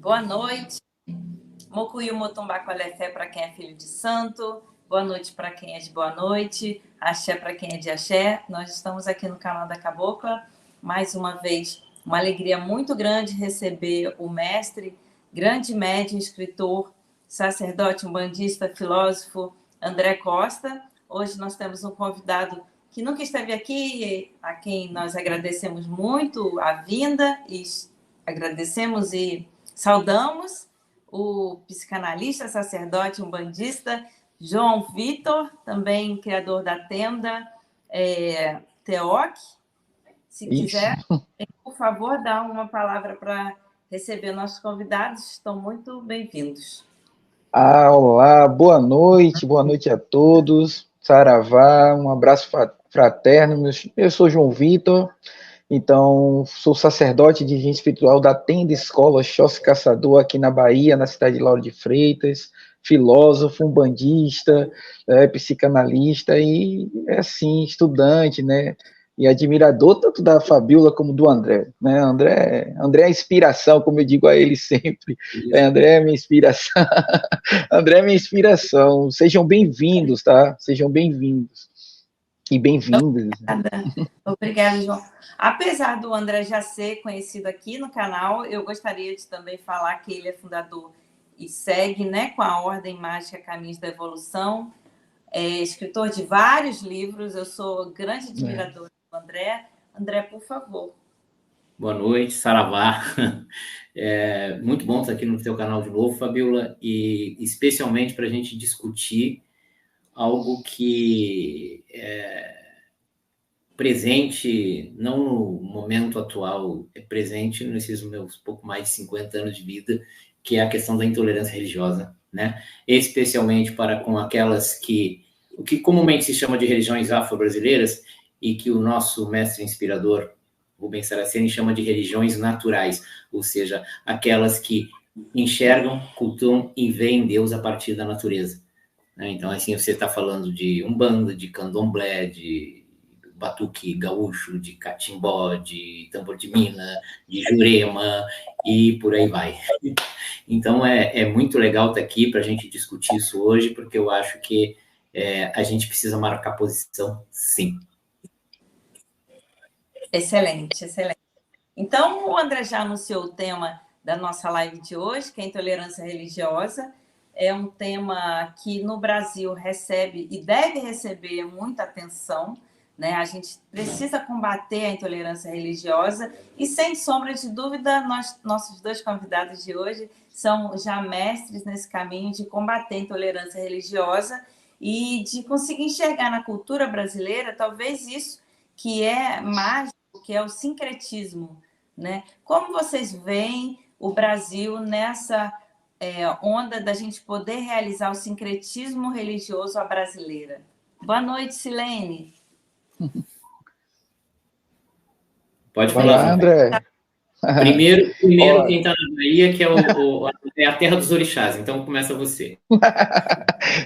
Boa noite. Mokuyu Motumbá Colefé para quem é filho de santo. Boa noite para quem é de boa noite. Axé para quem é de axé. Nós estamos aqui no canal da Cabocla. Mais uma vez, uma alegria muito grande receber o mestre, grande médium, escritor, sacerdote, umbandista, filósofo, André Costa. Hoje nós temos um convidado que nunca esteve aqui, a quem nós agradecemos muito a vinda e agradecemos e saudamos o psicanalista, sacerdote, umbandista, João Vitor, também criador da tenda Teoc. Se quiser, por favor, dá uma palavra para receber nossos convidados, estão muito bem-vindos. Olá, boa noite a todos, saravá, um abraço fraterno, eu sou João Vitor, então sou sacerdote de higiene espiritual da Tenda Escola Xóssi Caçador aqui na Bahia, na cidade de Lauro de Freitas, filósofo, umbandista, psicanalista e, assim, estudante, né, e admirador tanto da Fabiola como do André, né? André é a inspiração, como eu digo a ele sempre. André é minha inspiração. André é minha inspiração. Sejam bem-vindos, tá? Sejam bem-vindos e bem-vindas. Obrigada, João. Apesar do André já ser conhecido aqui no canal, eu gostaria de também falar que ele é fundador e segue, né, com a Ordem Mágica Caminhos da Evolução, é escritor de vários livros. Eu sou grande admiradora do André. André, por favor. Boa noite, saravá. É muito bom estar aqui no teu canal de novo, Fabiola, e especialmente para a gente discutir algo que é presente, não no momento atual, é presente nesses meus pouco mais de 50 anos de vida, que é a questão da intolerância religiosa, né? Especialmente para com aquelas o que comumente se chama de religiões afro-brasileiras e que o nosso mestre inspirador, Rubens Saraceni, chama de religiões naturais, ou seja, aquelas que enxergam, cultuam e veem Deus a partir da natureza. Então, assim, você está falando de umbanda, de candomblé, de batuque gaúcho, de catimbó, de tambor de mina, de jurema e por aí vai. Então, é muito legal estar aqui para a gente discutir isso hoje, porque eu acho que a gente precisa marcar posição, sim. Excelente, excelente. Então, o André já anunciou o tema da nossa live de hoje, que é a intolerância religiosa. É um tema que no Brasil recebe e deve receber muita atenção, né? A gente precisa combater a intolerância religiosa e, sem sombra de dúvida, nossos dois convidados de hoje são já mestres nesse caminho de combater a intolerância religiosa e de conseguir enxergar na cultura brasileira, talvez isso que é mágico, que é o sincretismo, né? Como vocês veem o Brasil nessa onda da gente poder realizar o sincretismo religioso à brasileira? Boa noite, Silene. Pode falar, André. Primeiro quem está na Bahia, que é a terra dos orixás, então começa você.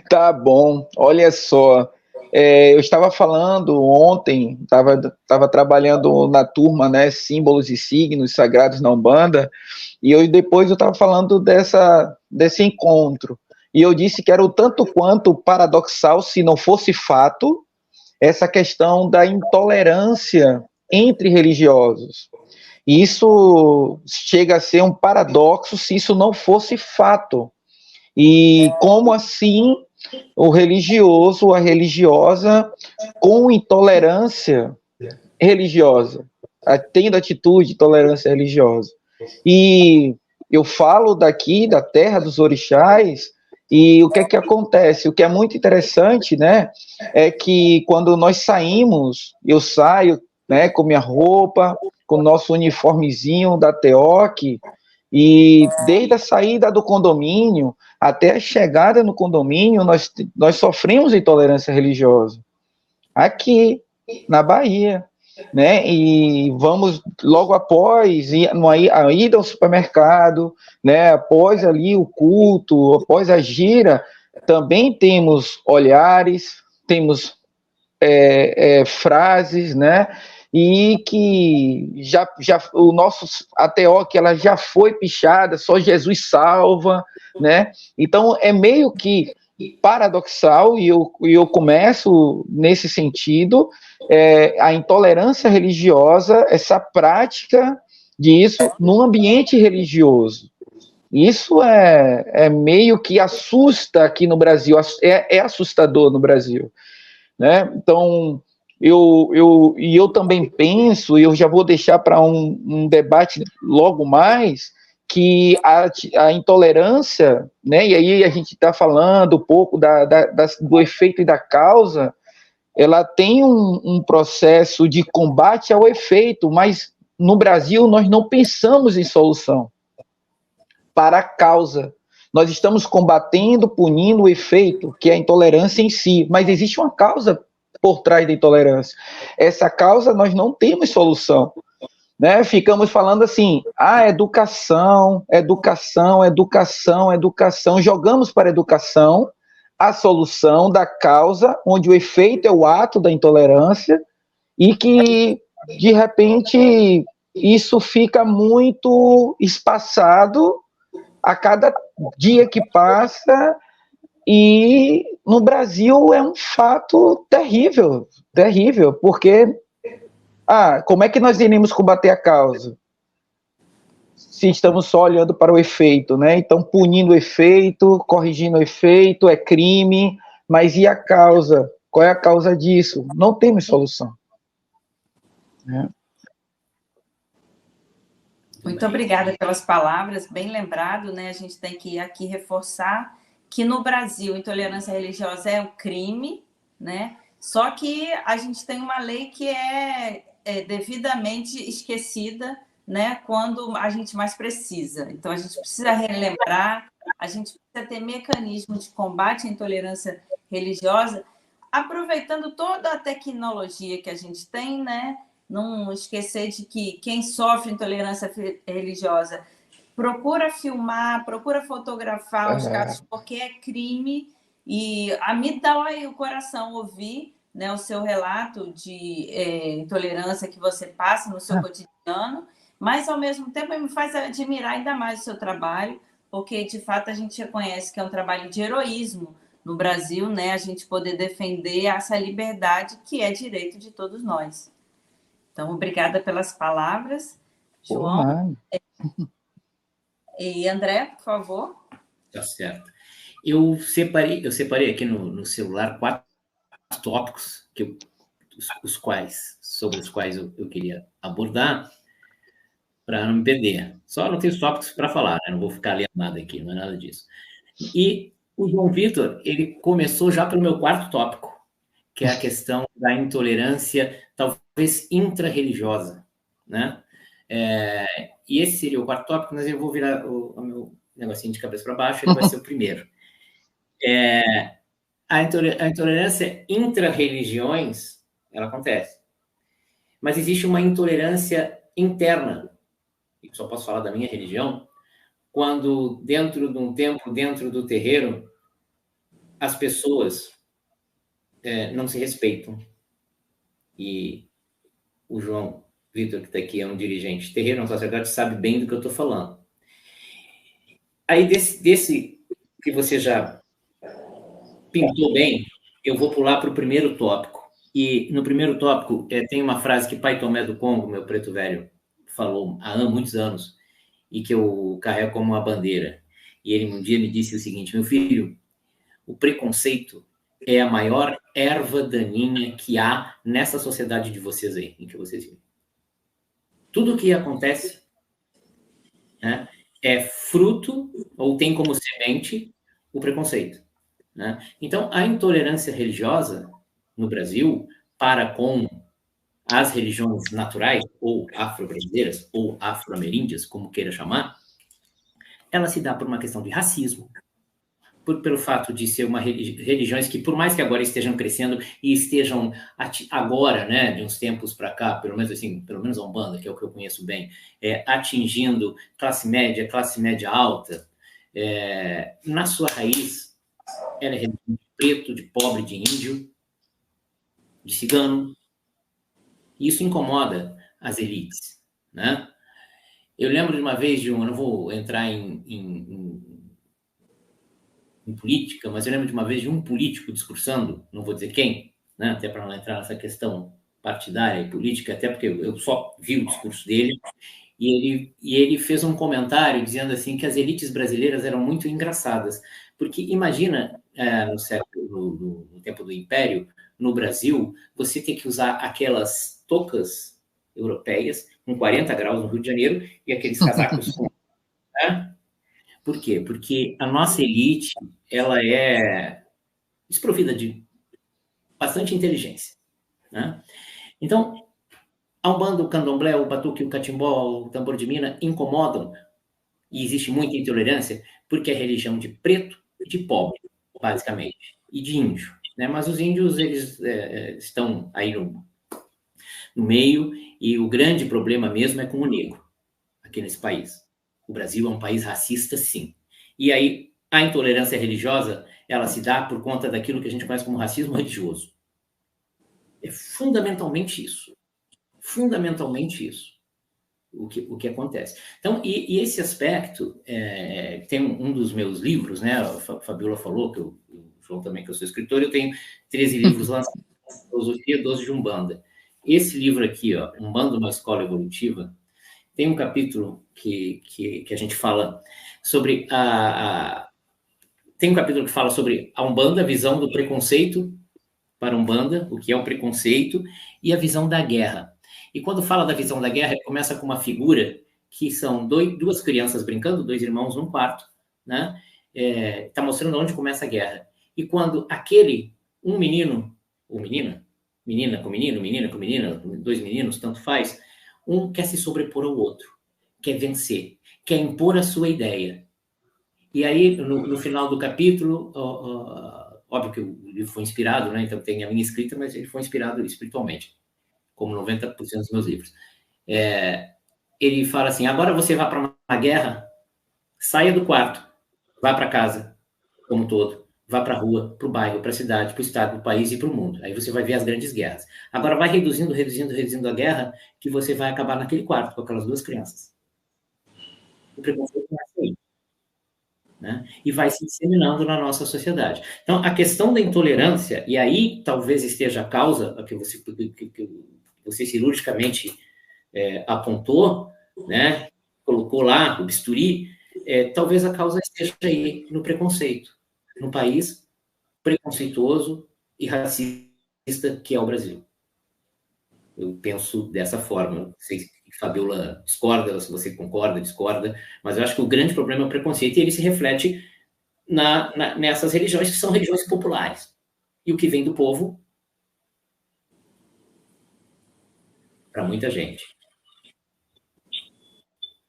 Tá bom, olha só. Eu estava falando ontem, estava trabalhando na turma, né, símbolos e signos sagrados na Umbanda, e depois eu estava falando desse encontro, e eu disse que era o tanto quanto paradoxal, se não fosse fato, essa questão da intolerância entre religiosos. E isso chega a ser um paradoxo se isso não fosse fato. E como assim o religioso, a religiosa, com intolerância religiosa, tendo atitude de tolerância religiosa. E eu falo daqui, da terra dos orixás, e o que é que acontece? O que é muito interessante, né, é que quando nós saímos, eu saio, né, com minha roupa, com o nosso uniformezinho da Teoc, e desde a saída do condomínio até a chegada no condomínio, nós sofremos intolerância religiosa. Aqui, na Bahia, né? E vamos logo após a ida ao supermercado, né? Após ali o culto, após a gira, também temos olhares, temos frases, né? e que o nosso ATO, que ela já foi pichada, só Jesus salva, né? Então é meio que paradoxal, e eu começo nesse sentido, a intolerância religiosa, essa prática disso no ambiente religioso. Isso é meio que assusta aqui no Brasil, é assustador no Brasil, né? Então, eu também penso, e eu já vou deixar para um debate logo mais, que a intolerância, né? E aí a gente está falando um pouco do efeito e da causa, ela tem um processo de combate ao efeito, mas no Brasil nós não pensamos em solução para a causa. Nós estamos combatendo, punindo o efeito, que é a intolerância em si, mas existe uma causa por trás da intolerância. Essa causa nós não temos solução, né? Ficamos falando assim, educação, educação, educação, educação, jogamos para a educação a solução da causa, onde o efeito é o ato da intolerância, e que, de repente, isso fica muito espaçado a cada dia que passa, e no Brasil é um fato terrível, terrível, porque como é que nós iremos combater a causa se estamos só olhando para o efeito, né? Então, punindo o efeito, corrigindo o efeito, é crime, mas e a causa? Qual é a causa disso? Não temos solução. Né? Muito obrigada pelas palavras, bem lembrado, né? A gente tem que aqui reforçar que no Brasil intolerância religiosa é um crime, né? Só que a gente tem uma lei que é devidamente esquecida, né? Quando a gente mais precisa. Então a gente precisa relembrar, a gente precisa ter mecanismo de combate à intolerância religiosa, aproveitando toda a tecnologia que a gente tem, né? Não esquecer de que quem sofre intolerância religiosa procura filmar, procura fotografar os casos, porque é crime, e a mim dói o coração ouvir, né, o seu relato de intolerância que você passa no seu cotidiano, mas, ao mesmo tempo, me faz admirar ainda mais o seu trabalho, porque, de fato, a gente reconhece que é um trabalho de heroísmo no Brasil, né, a gente poder defender essa liberdade que é direito de todos nós. Então, obrigada pelas palavras, João. E André, por favor. Tá certo. Eu separei aqui no celular 4 tópicos sobre os quais eu queria abordar, para não me perder. Só não tenho tópicos para falar, né? Não vou ficar lendo nada aqui, não é nada disso. E o João Vitor, ele começou já pelo meu 4º tópico, que é a questão da intolerância, talvez intra-religiosa, né? E esse seria o 4º tópico, mas eu vou virar o meu negocinho de cabeça para baixo, ele vai ser o primeiro. A intolerância intra-religiões, ela acontece. Mas existe uma intolerância interna, e só posso falar da minha religião, quando dentro de um templo, dentro do terreiro, as pessoas não se respeitam. E o João Vitor, que está aqui, é um dirigente terreiro, um sacerdote, sabe bem do que eu estou falando. Aí, desse que você já pintou bem, eu vou pular para o primeiro tópico. E no primeiro tópico tem uma frase que Pai Tomé do Congo, meu preto velho, falou há muitos anos, e que eu carrego como uma bandeira. E ele um dia me disse o seguinte: meu filho, o preconceito é a maior erva daninha que há nessa sociedade de vocês aí, em que vocês vivem. Tudo o que acontece, né, é fruto, ou tem como semente, o preconceito. Né? Então, a intolerância religiosa no Brasil, para com as religiões naturais, ou afro-brasileiras, ou afro-ameríndias, como queira chamar, ela se dá por uma questão de racismo, pelo fato de ser uma religiões que, por mais que agora estejam crescendo e estejam agora, né, de uns tempos para cá, pelo menos a Umbanda, que é o que eu conheço bem, atingindo classe média alta, na sua raiz, ela é religião de preto, de pobre, de índio, de cigano, E isso incomoda as elites, né? Eu lembro de uma vez eu não vou entrar em política, mas eu lembro de uma vez de um político discursando, não vou dizer quem, né, até para não entrar nessa questão partidária e política, até porque eu só vi o discurso dele, e ele fez um comentário dizendo assim que as elites brasileiras eram muito engraçadas, porque imagina no tempo do Império, no Brasil, você ter que usar aquelas toucas europeias com 40 graus no Rio de Janeiro e aqueles casacos, né? Por quê? Porque a nossa elite, ela é desprovida de bastante inteligência, né? Então, a Umbanda, o Candomblé, o Batuque, o Catimbó, o Tambor de Mina incomodam, e existe muita intolerância, porque é religião de preto e de pobre, basicamente, e de índio, né? Mas os índios, eles estão aí no meio, e o grande problema mesmo é com o negro, aqui nesse país. O Brasil é um país racista, sim. E aí, a intolerância religiosa, ela se dá por conta daquilo que a gente conhece como racismo religioso. É fundamentalmente isso. Fundamentalmente isso. O que acontece. Então, e esse aspecto, tem um dos meus livros, né? A Fabiola falou, o João também, que eu sou escritor, eu tenho 13 livros lançados, Filosofia, 12 de Umbanda. Esse livro aqui, ó, Umbanda, uma escola evolutiva, tem um capítulo que a gente fala sobre tem um capítulo que fala sobre a Umbanda, a visão do preconceito para a Umbanda, o que é o preconceito, e a visão da guerra. E quando fala da visão da guerra, começa com uma figura que são duas crianças brincando, dois irmãos num quarto, né? Tá mostrando onde começa a guerra. E quando um menino, ou menina com menino, menina com menina, dois meninos, tanto faz, um quer se sobrepor ao outro, quer vencer, quer impor a sua ideia. E aí, no final do capítulo, óbvio que o livro foi inspirado, né? Então tem a minha escrita, mas ele foi inspirado espiritualmente, como 90% dos meus livros. Ele fala assim, agora você vai para uma guerra, saia do quarto, vá para casa, como um todo, vá para a rua, para o bairro, para a cidade, para o estado, para o país e para o mundo. Aí você vai ver as grandes guerras. Agora vai reduzindo a guerra, que você vai acabar naquele quarto com aquelas duas crianças. O preconceito começa aí. Né? E vai se disseminando na nossa sociedade. Então, a questão da intolerância, e aí talvez esteja a causa que você cirurgicamente apontou, né? Colocou lá o bisturi, talvez a causa esteja aí no preconceito, no país preconceituoso e racista que é o Brasil. Eu penso dessa forma. Não sei se a Fabiola discorda, se você concorda, discorda, mas eu acho que o grande problema é o preconceito, e ele se reflete nessas religiões que são religiões populares. E o que vem do povo, para muita gente.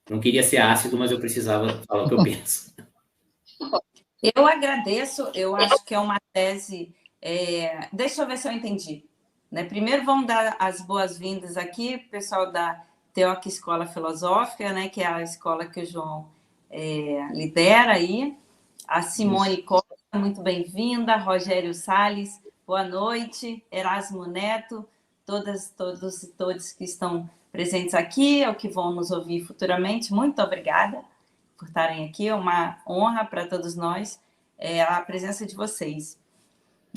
Não queria ser ácido, mas eu precisava falar o que eu penso. Eu agradeço, eu acho que é uma tese... deixa eu ver se eu entendi. Né? Primeiro, vamos dar as boas-vindas aqui, pessoal da Teoc Escola Filosófica, né? Que é a escola que o João lidera aí. A Simone Costa, muito bem-vinda. Rogério Salles, boa noite. Erasmo Neto, todos e todos que estão presentes aqui, ou que vão nos ouvir futuramente, muito obrigada por estarem aqui. É uma honra para todos nós a presença de vocês.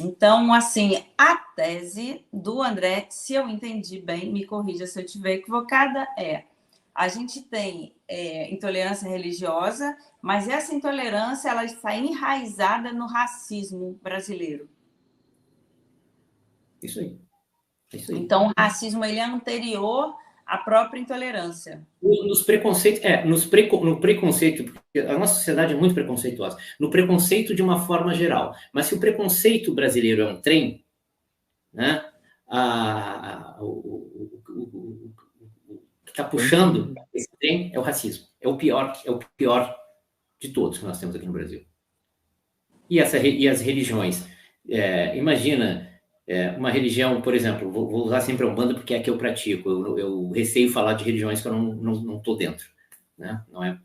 Então, assim, a tese do André, se eu entendi bem, me corrija se eu estiver equivocada, a gente tem intolerância religiosa, mas essa intolerância ela está enraizada no racismo brasileiro. Isso aí. Então, o racismo ele é anterior à própria intolerância. Nos preconceitos, no preconceito, porque a nossa sociedade é muito preconceituosa, no preconceito de uma forma geral. Mas se o preconceito brasileiro é um trem, né, o que está puxando esse trem é o racismo. É o pior de todos que nós temos aqui no Brasil. E as religiões. Imagina uma religião, por exemplo, vou usar sempre a Umbanda porque é a que eu pratico. Eu receio falar de religiões que eu não estou dentro. Né? Não é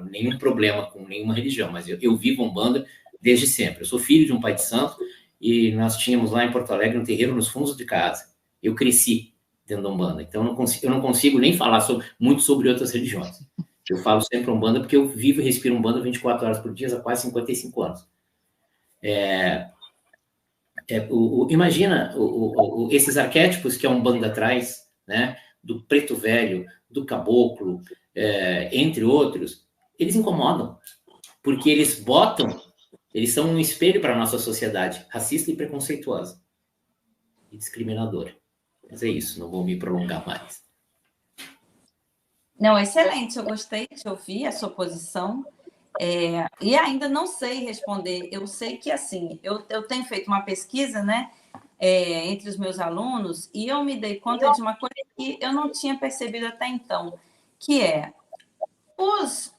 nenhum problema com nenhuma religião, mas eu vivo Umbanda desde sempre. Eu sou filho de um pai de santo e nós tínhamos lá em Porto Alegre um terreiro nos fundos de casa. Eu cresci dentro da Umbanda. Então, eu não consigo nem falar muito sobre outras religiões. Eu falo sempre Umbanda porque eu vivo e respiro Umbanda 24 horas por dia há quase 55 anos. Imagina esses arquétipos que a Umbanda traz, né, do preto velho, do caboclo, entre outros, eles incomodam, porque eles são um espelho para a nossa sociedade, racista e preconceituosa, e discriminadora. Mas é isso, não vou me prolongar mais. Não, excelente, eu gostei de ouvir a sua posição. E ainda não sei responder. Eu sei que, assim, eu tenho feito uma pesquisa, né, entre os meus alunos, e eu me dei conta de uma coisa que eu não tinha percebido até então, que os,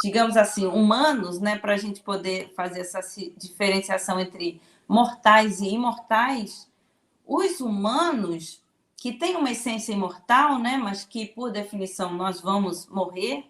digamos assim, humanos, né, para a gente poder fazer essa diferenciação entre mortais e imortais, os humanos que têm uma essência imortal, né, mas que, por definição, nós vamos morrer,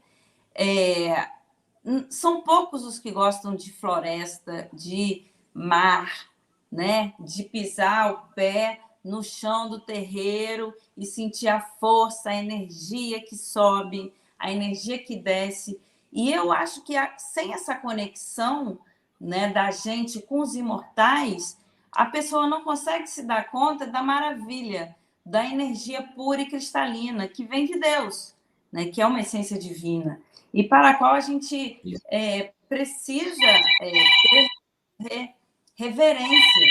são poucos os que gostam de floresta, de mar, né? De pisar o pé no chão do terreiro e sentir a força, a energia que sobe, a energia que desce. E eu acho que sem essa conexão, né, da gente com os imortais, a pessoa não consegue se dar conta da maravilha, da energia pura e cristalina que vem de Deus, né, que é uma essência divina, e para a qual a gente precisa ter reverência.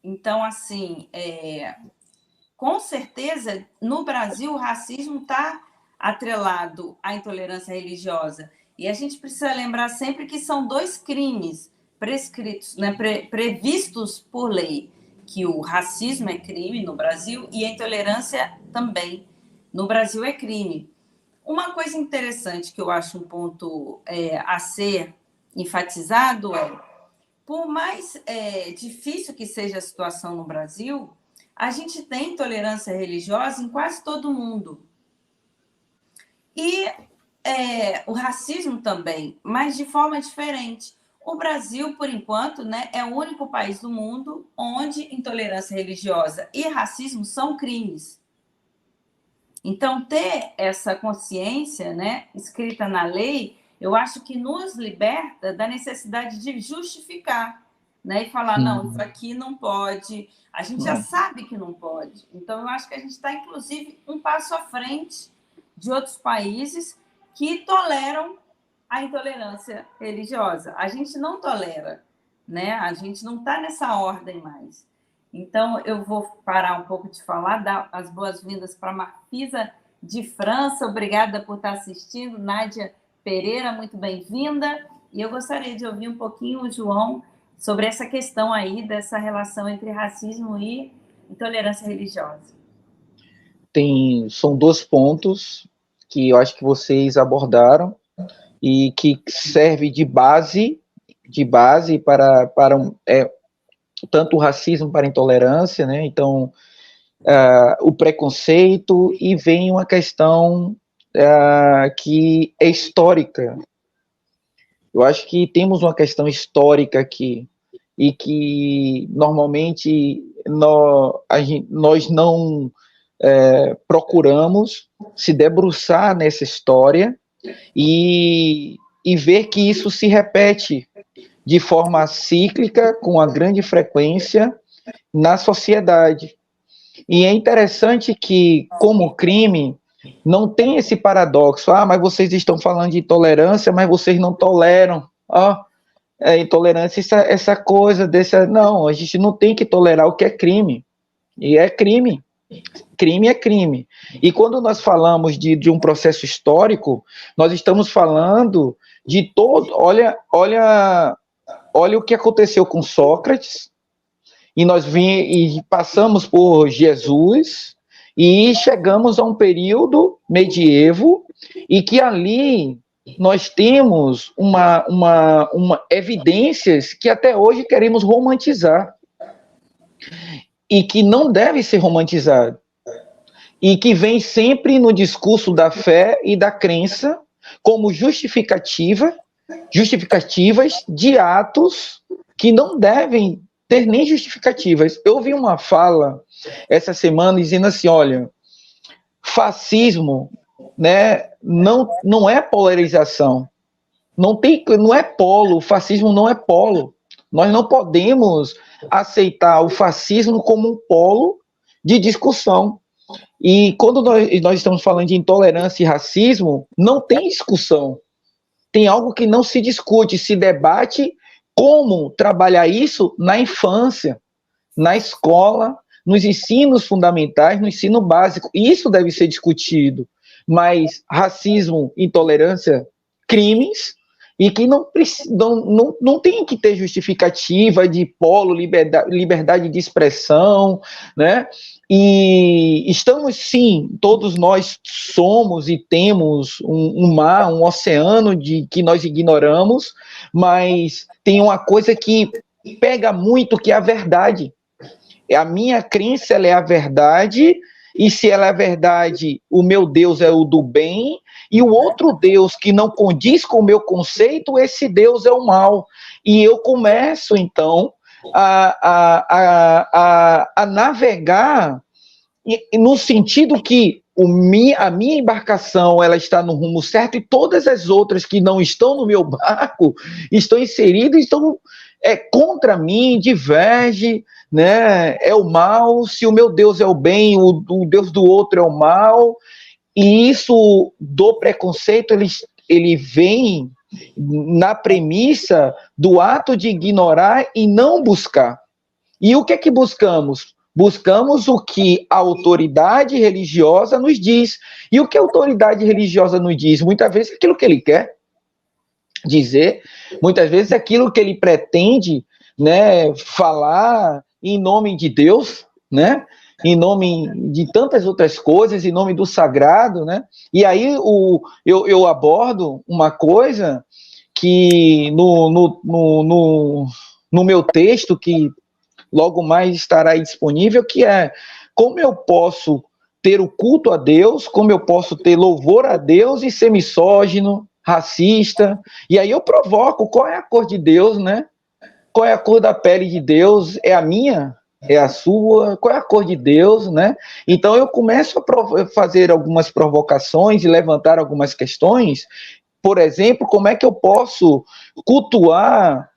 Então, assim, com certeza, no Brasil, o racismo está atrelado à intolerância religiosa. E a gente precisa lembrar sempre que são 2 crimes prescritos, né, previstos por lei, que o racismo é crime no Brasil e a intolerância também no Brasil é crime. Uma coisa interessante que eu acho um ponto a ser enfatizado por mais difícil que seja a situação no Brasil, a gente tem intolerância religiosa em quase todo mundo. E o racismo também, mas de forma diferente. O Brasil, por enquanto, né, é o único país do mundo onde intolerância religiosa e racismo são crimes. Então, ter essa consciência, né, escrita na lei, eu acho que nos liberta da necessidade de justificar, né, e falar, não, isso aqui não pode, a gente já sabe que não pode. Então, eu acho que a gente está, inclusive, um passo à frente de outros países que toleram a intolerância religiosa. A gente não tolera, né? A gente não está nessa ordem mais. Então, eu vou parar um pouco de falar, dar as boas-vindas para a Marfisa de França. Obrigada por estar assistindo. Nádia Pereira, muito bem-vinda. E eu gostaria de ouvir um pouquinho o João sobre essa questão aí, dessa relação entre racismo e intolerância religiosa. São 2 pontos que eu acho que vocês abordaram e que serve de base para tanto o racismo para a intolerância, né? Então, o preconceito, e vem uma questão que é histórica. Eu acho que temos uma questão histórica aqui, e que normalmente nós não procuramos se debruçar nessa história e ver que isso se repete de forma cíclica, com uma grande frequência na sociedade. E é interessante que, como crime, não tem esse paradoxo. Mas vocês estão falando de intolerância, mas vocês não toleram. Intolerância, essa coisa dessa... Não, a gente não tem que tolerar o que é crime. E é crime. Crime é crime. E quando nós falamos de um processo histórico, nós estamos falando de todo... Olha o que aconteceu com Sócrates, e nós passamos por Jesus, e chegamos a um período medievo, e que ali nós temos uma evidências que até hoje queremos romantizar, e que não deve ser romantizado, e que vem sempre no discurso da fé e da crença como justificativas de atos que não devem ter nem justificativas. Eu vi uma fala essa semana dizendo assim, olha, fascismo, né, não é polarização, não é polo, o fascismo não é polo. Nós não podemos aceitar o fascismo como um polo de discussão. E quando nós estamos falando de intolerância e racismo, não tem discussão. Tem algo que não se discute, se debate como trabalhar isso na infância, na escola, nos ensinos fundamentais, no ensino básico. Isso deve ser discutido. Mas racismo, intolerância, crimes, e que não tem que ter justificativa de polo, liberdade de expressão, né? E estamos, sim, todos nós somos e temos um mar, um oceano que nós ignoramos, mas tem uma coisa que pega muito, que é a verdade. A minha crença, ela é a verdade, e se ela é a verdade, o meu Deus é o do bem, e o outro Deus que não condiz com o meu conceito, esse Deus é o mal. E eu começo, então, a navegar no sentido que a minha embarcação ela está no rumo certo, e todas as outras que não estão no meu barco estão inseridas, estão contra mim, diverge, né? É o mal. Se o meu Deus é o bem, o Deus do outro é o mal. E isso do preconceito, ele vem na premissa do ato de ignorar e não buscar. E o que é que buscamos? Buscamos o que a autoridade religiosa nos diz. E o que a autoridade religiosa nos diz? Muitas vezes é aquilo que ele quer dizer, muitas vezes é aquilo que ele pretende, né, falar em nome de Deus, né? Em nome de tantas outras coisas, em nome do sagrado, né? E aí eu abordo uma coisa que no meu texto, que logo mais estará disponível, que é como eu posso ter o culto a Deus, como eu posso ter louvor a Deus e ser misógino, racista. E aí eu provoco, qual é a cor de Deus, né? Qual é a cor da pele de Deus? É a minha? É a sua? Qual é a cor de Deus, né? Então eu começo a fazer algumas provocações e levantar algumas questões. Por exemplo, como é que eu posso cultuar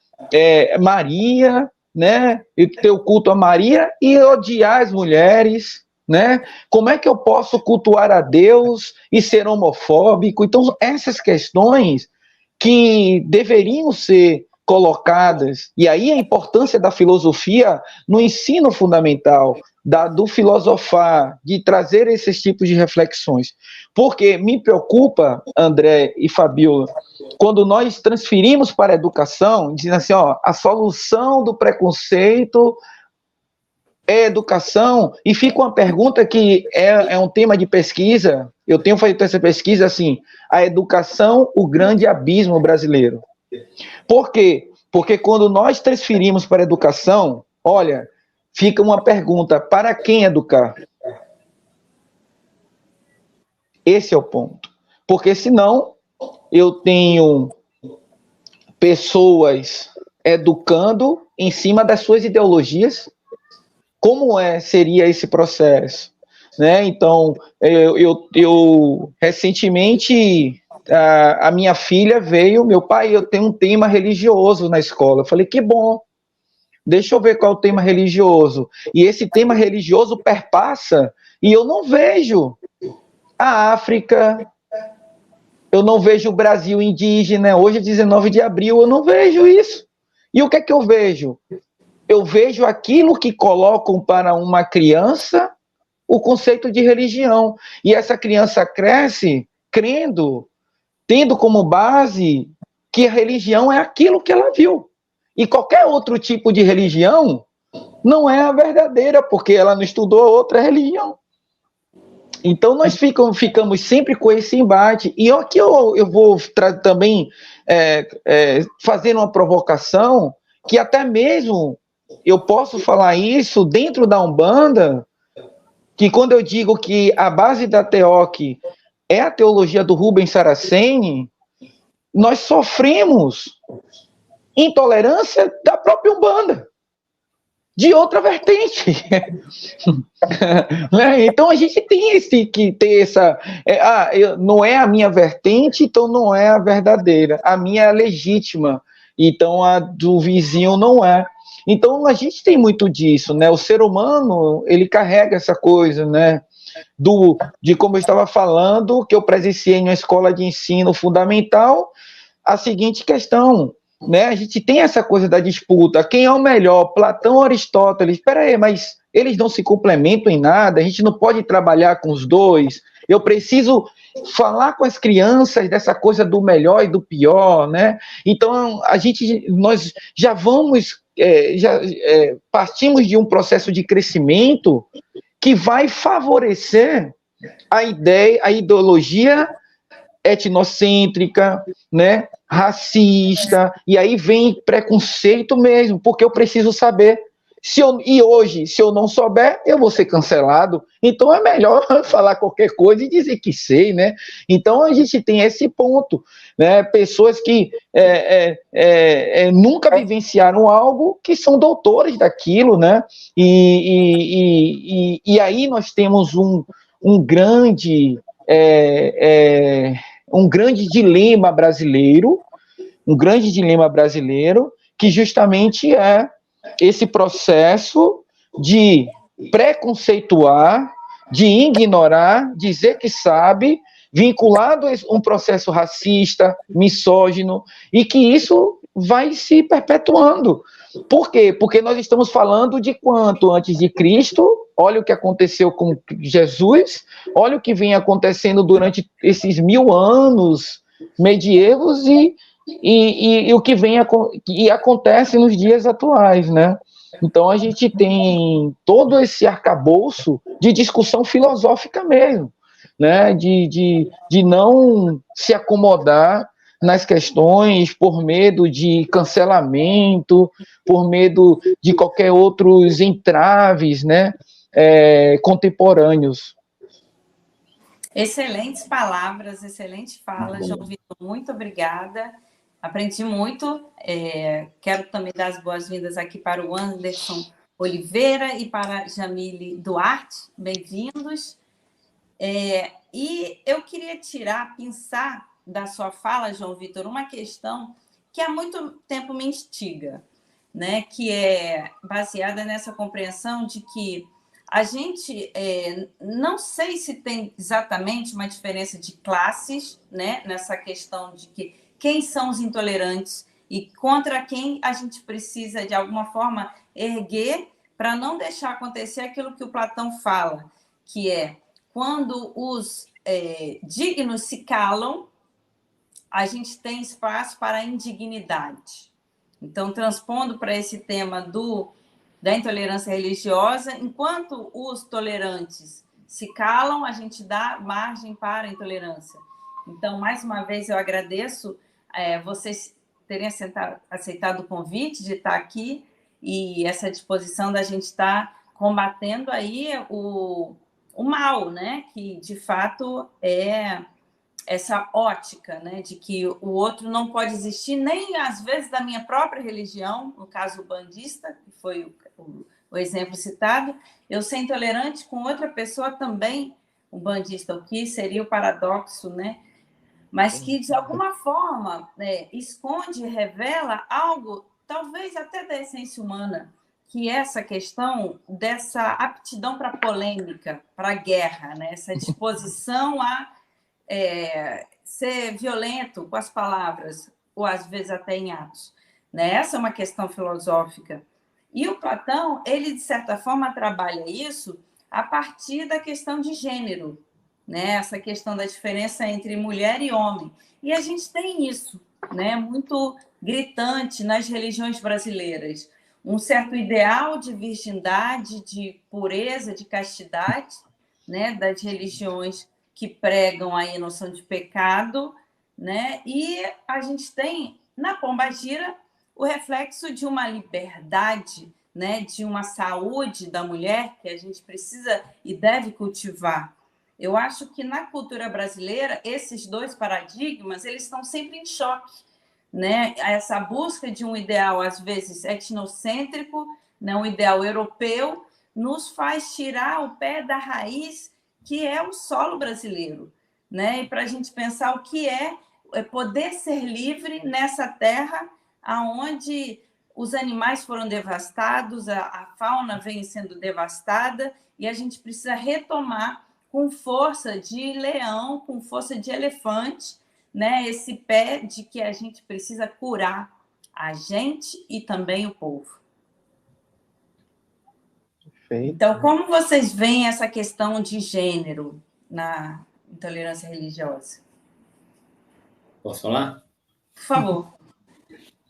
Maria, né? E ter o culto a Maria e odiar as mulheres, né? Como é que eu posso cultuar a Deus e ser homofóbico? Então, essas questões que deveriam ser colocadas, e aí a importância da filosofia no ensino fundamental, do filosofar, de trazer esses tipos de reflexões. Porque me preocupa, André e Fabiola, quando nós transferimos para a educação, dizendo assim, ó, a solução do preconceito é educação, e fica uma pergunta que é um tema de pesquisa, eu tenho feito essa pesquisa assim, a educação, o grande abismo brasileiro. Por quê? Porque quando nós transferimos para a educação, olha, fica uma pergunta, para quem educar? Esse é o ponto. Porque senão eu tenho pessoas educando em cima das suas ideologias. Como seria esse processo? Né? Então, eu recentemente, a minha filha veio, meu pai, eu tenho um tema religioso na escola. Eu falei, que bom, deixa eu ver qual é o tema religioso. E esse tema religioso perpassa, e eu não vejo a África, eu não vejo o Brasil indígena, hoje é 19 de abril, eu não vejo isso. E o que é que eu vejo? Eu vejo aquilo que colocam para uma criança o conceito de religião. E essa criança cresce crendo, tendo como base que a religião é aquilo que ela viu. E qualquer outro tipo de religião não é a verdadeira, porque ela não estudou outra religião. Então, nós ficamos sempre com esse embate. E aqui eu vou também fazer uma provocação, que até mesmo eu posso falar isso dentro da Umbanda, que quando eu digo que a base da TEOC é a teologia do Rubens Saraceni, nós sofremos intolerância da própria Umbanda. de outra vertente. Né? Então a gente tem que ter essa. Não é a minha vertente, então não é a verdadeira. A minha é a legítima, então a do vizinho não é. Então a gente tem muito disso, né? O ser humano, ele carrega essa coisa, né? De como eu estava falando, que eu presenciei em uma escola de ensino fundamental, a seguinte questão, né? A gente tem essa coisa da disputa, quem é o melhor, Platão ou Aristóteles? Espera aí, mas eles não se complementam em nada, a gente não pode trabalhar com os dois, eu preciso falar com as crianças dessa coisa do melhor e do pior, né? Então, nós já vamos, partimos de um processo de crescimento que vai favorecer a ideia, a ideologia etnocêntrica, né, racista, e aí vem preconceito mesmo, porque eu preciso saber. E hoje, se eu não souber, eu vou ser cancelado. Então é melhor falar qualquer coisa e dizer que sei, né? Então a gente tem esse ponto, né? Pessoas que nunca vivenciaram algo, que são doutores daquilo, né? E aí nós temos um grande dilema brasileiro, que justamente é esse processo de preconceituar, de ignorar, dizer que sabe, vinculado a um processo racista, misógino, e que isso vai se perpetuando. Por quê? Porque nós estamos falando de quanto antes de Cristo, olha o que aconteceu com Jesus, olha o que vem acontecendo durante esses 1000 anos medievos e o que e acontece nos dias atuais, né? Então a gente tem todo esse arcabouço de discussão filosófica mesmo, né? De não se acomodar nas questões por medo de cancelamento, por medo de qualquer outros entraves, né? Contemporâneos. Excelentes palavras, excelente fala, João Vitor, muito obrigada. Aprendi muito. Quero também dar as boas-vindas aqui para o Anderson Oliveira e para a Jamile Duarte. Bem-vindos. E eu queria pensar da sua fala, João Vitor, uma questão que há muito tempo me instiga, né? Que é baseada nessa compreensão de que a gente não sei se tem exatamente uma diferença de classes, né? Nessa questão de que quem são os intolerantes e contra quem a gente precisa, de alguma forma, erguer para não deixar acontecer aquilo que o Platão fala, que é quando os dignos se calam, a gente tem espaço para a indignidade. Então, transpondo para esse tema da intolerância religiosa, enquanto os tolerantes se calam, a gente dá margem para a intolerância. Então, mais uma vez, eu agradeço vocês terem aceitado o convite de estar aqui e essa disposição da gente estar combatendo aí o mal, né? Que, de fato, é essa ótica, né? De que o outro não pode existir, nem, às vezes, da minha própria religião, no caso bandista, que foi o exemplo citado, eu ser intolerante com outra pessoa também, o bandista, o que seria o paradoxo, né? Mas que, de alguma forma, esconde e revela algo, talvez até da essência humana, que é essa questão dessa aptidão para a polêmica, para a guerra, né? Essa disposição a ser violento com as palavras, ou às vezes até em atos, né? Essa é uma questão filosófica. E o Platão, ele, de certa forma, trabalha isso a partir da questão de gênero, né? Essa questão da diferença entre mulher e homem. E a gente tem isso, né? Muito gritante nas religiões brasileiras. Um certo ideal de virgindade, de pureza, de castidade, né? Das religiões que pregam aí a noção de pecado, né? E a gente tem, na Pombagira, o reflexo de uma liberdade, né? De uma saúde da mulher que a gente precisa e deve cultivar. Eu acho que na cultura brasileira, esses dois paradigmas, eles estão sempre em choque, né? Essa busca de um ideal, às vezes, etnocêntrico, né, um ideal europeu, nos faz tirar o pé da raiz, que é o solo brasileiro, né? E para a gente pensar o que é poder ser livre nessa terra onde os animais foram devastados, a fauna vem sendo devastada, e a gente precisa retomar com força de leão, com força de elefante, né, esse pé de que a gente precisa curar a gente e também o povo. Perfeito. Então, como vocês veem essa questão de gênero na intolerância religiosa? Posso falar? Por favor.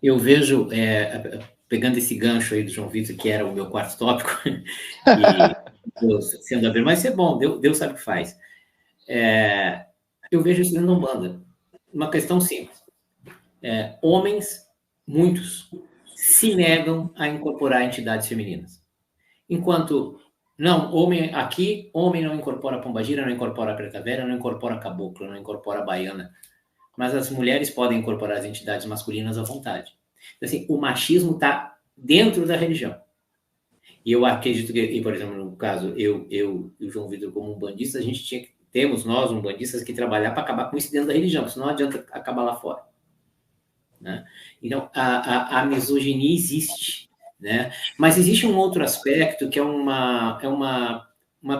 Eu vejo, pegando esse gancho aí do João Vitor, que era o meu quarto tópico, e sendo aberto, mas isso é bom, Deus sabe o que faz. Eu vejo isso dentro da Umbanda. Uma questão simples. Homens, muitos, se negam a incorporar entidades femininas. Enquanto, não, homem não incorpora pombagira, não incorpora preta velha, não incorpora caboclo, não incorpora baiana. Mas as mulheres podem incorporar as entidades masculinas à vontade. Então, assim, o machismo está dentro da religião. E eu acredito que, por exemplo, no caso, eu e o João Vitor como umbandista, temos nós, umbandistas, que trabalhar para acabar com isso dentro da religião, porque senão não adianta acabar lá fora. Né? Então, a misoginia existe, né? Mas existe um outro aspecto que é uma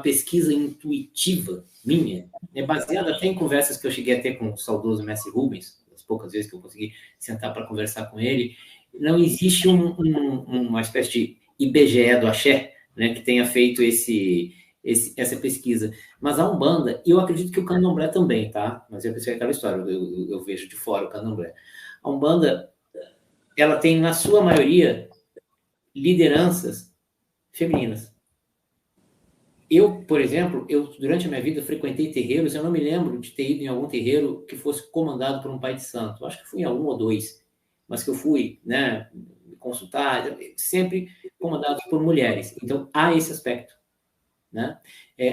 pesquisa intuitiva minha, baseada até em conversas que eu cheguei a ter com o saudoso Mestre Rubens, as poucas vezes que eu consegui sentar para conversar com ele. Não existe uma espécie de IBGE do Axé, né, que tenha feito essa pesquisa. Mas a Umbanda, e eu acredito que o Candomblé também, tá? Mas eu pensei aquela história, eu vejo de fora o Candomblé. A Umbanda, ela tem, na sua maioria, lideranças femininas. Eu, por exemplo, durante a minha vida frequentei terreiros, eu não me lembro de ter ido em algum terreiro que fosse comandado por um pai de santo. Eu acho que fui em algum ou dois, mas que eu fui, né, me consultar, sempre comandados por mulheres. Então, há esse aspecto, né?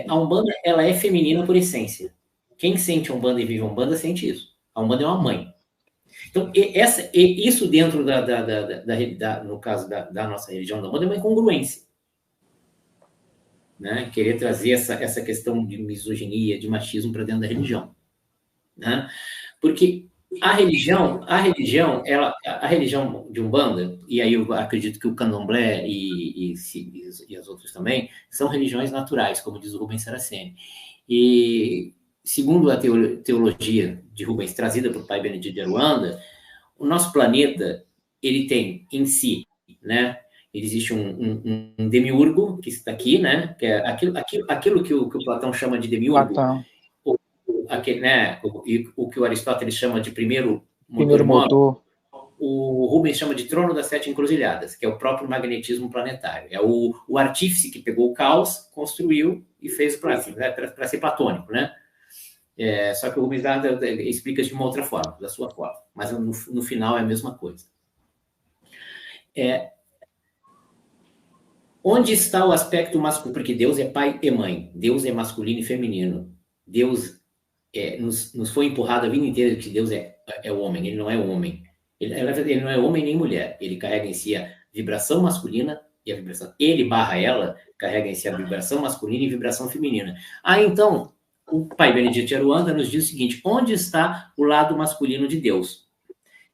A Umbanda, ela é feminina por essência. Quem sente a Umbanda e vive a Umbanda sente isso. A Umbanda é uma mãe. Então, isso dentro no caso da nossa religião da Umbanda, é uma incongruência. Né? Querer trazer essa questão de misoginia, de machismo para dentro da religião. Né? Porque a religião de Umbanda, e aí eu acredito que o Candomblé e as outras também, são religiões naturais, como diz o Rubens Saraceni. E, segundo a teologia de Rubens, trazida por pai Benedito de Aruanda, o nosso planeta, ele tem em si, né, existe um demiurgo, que está aqui, né, que é aquilo que o Platão chama de demiurgo, o que o Aristóteles chama de primeiro motor, o Rubens chama de trono das sete encruzilhadas, que é o próprio magnetismo planetário. É o artífice que pegou o caos, construiu e fez para ser platônico, né? Só que o Rubens explica de uma outra forma, da sua forma, mas no final é a mesma coisa. Onde está o aspecto masculino? Porque Deus é pai e mãe, Deus é masculino e feminino. Deus nos foi empurrado a vida inteira que Deus é o homem, ele não é o homem. Ele não é homem nem mulher, ele carrega em si a vibração masculina e a vibração. Ele / ela carrega em si a vibração masculina e vibração feminina. Então, o pai Benedito de Aruanda nos diz o seguinte: onde está o lado masculino de Deus?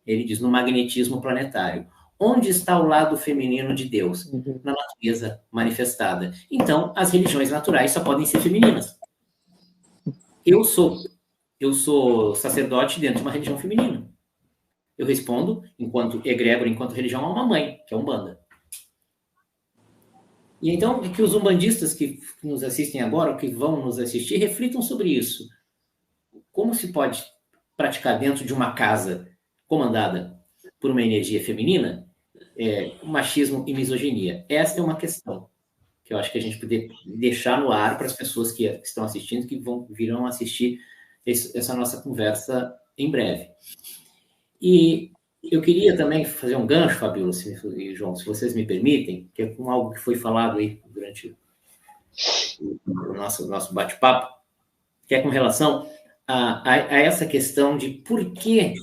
Ele diz no magnetismo planetário. Onde está o lado feminino de Deus? Na natureza manifestada. Então, as religiões naturais só podem ser femininas. Eu sou sacerdote dentro de uma religião feminina. Eu respondo, enquanto egrégor, enquanto religião, a uma mãe, que é a Umbanda. E então, que os umbandistas que nos assistem agora, ou que vão nos assistir, reflitam sobre isso. Como se pode praticar dentro de uma casa comandada por uma energia feminina, machismo e misoginia? Esta é uma questão que eu acho que a gente poderia deixar no ar para as pessoas que estão assistindo, que virão assistir essa nossa conversa em breve. E eu queria também fazer um gancho, Fabíola e João, se vocês me permitem, que é com algo que foi falado aí durante o nosso bate-papo, que é com relação a essa questão de por que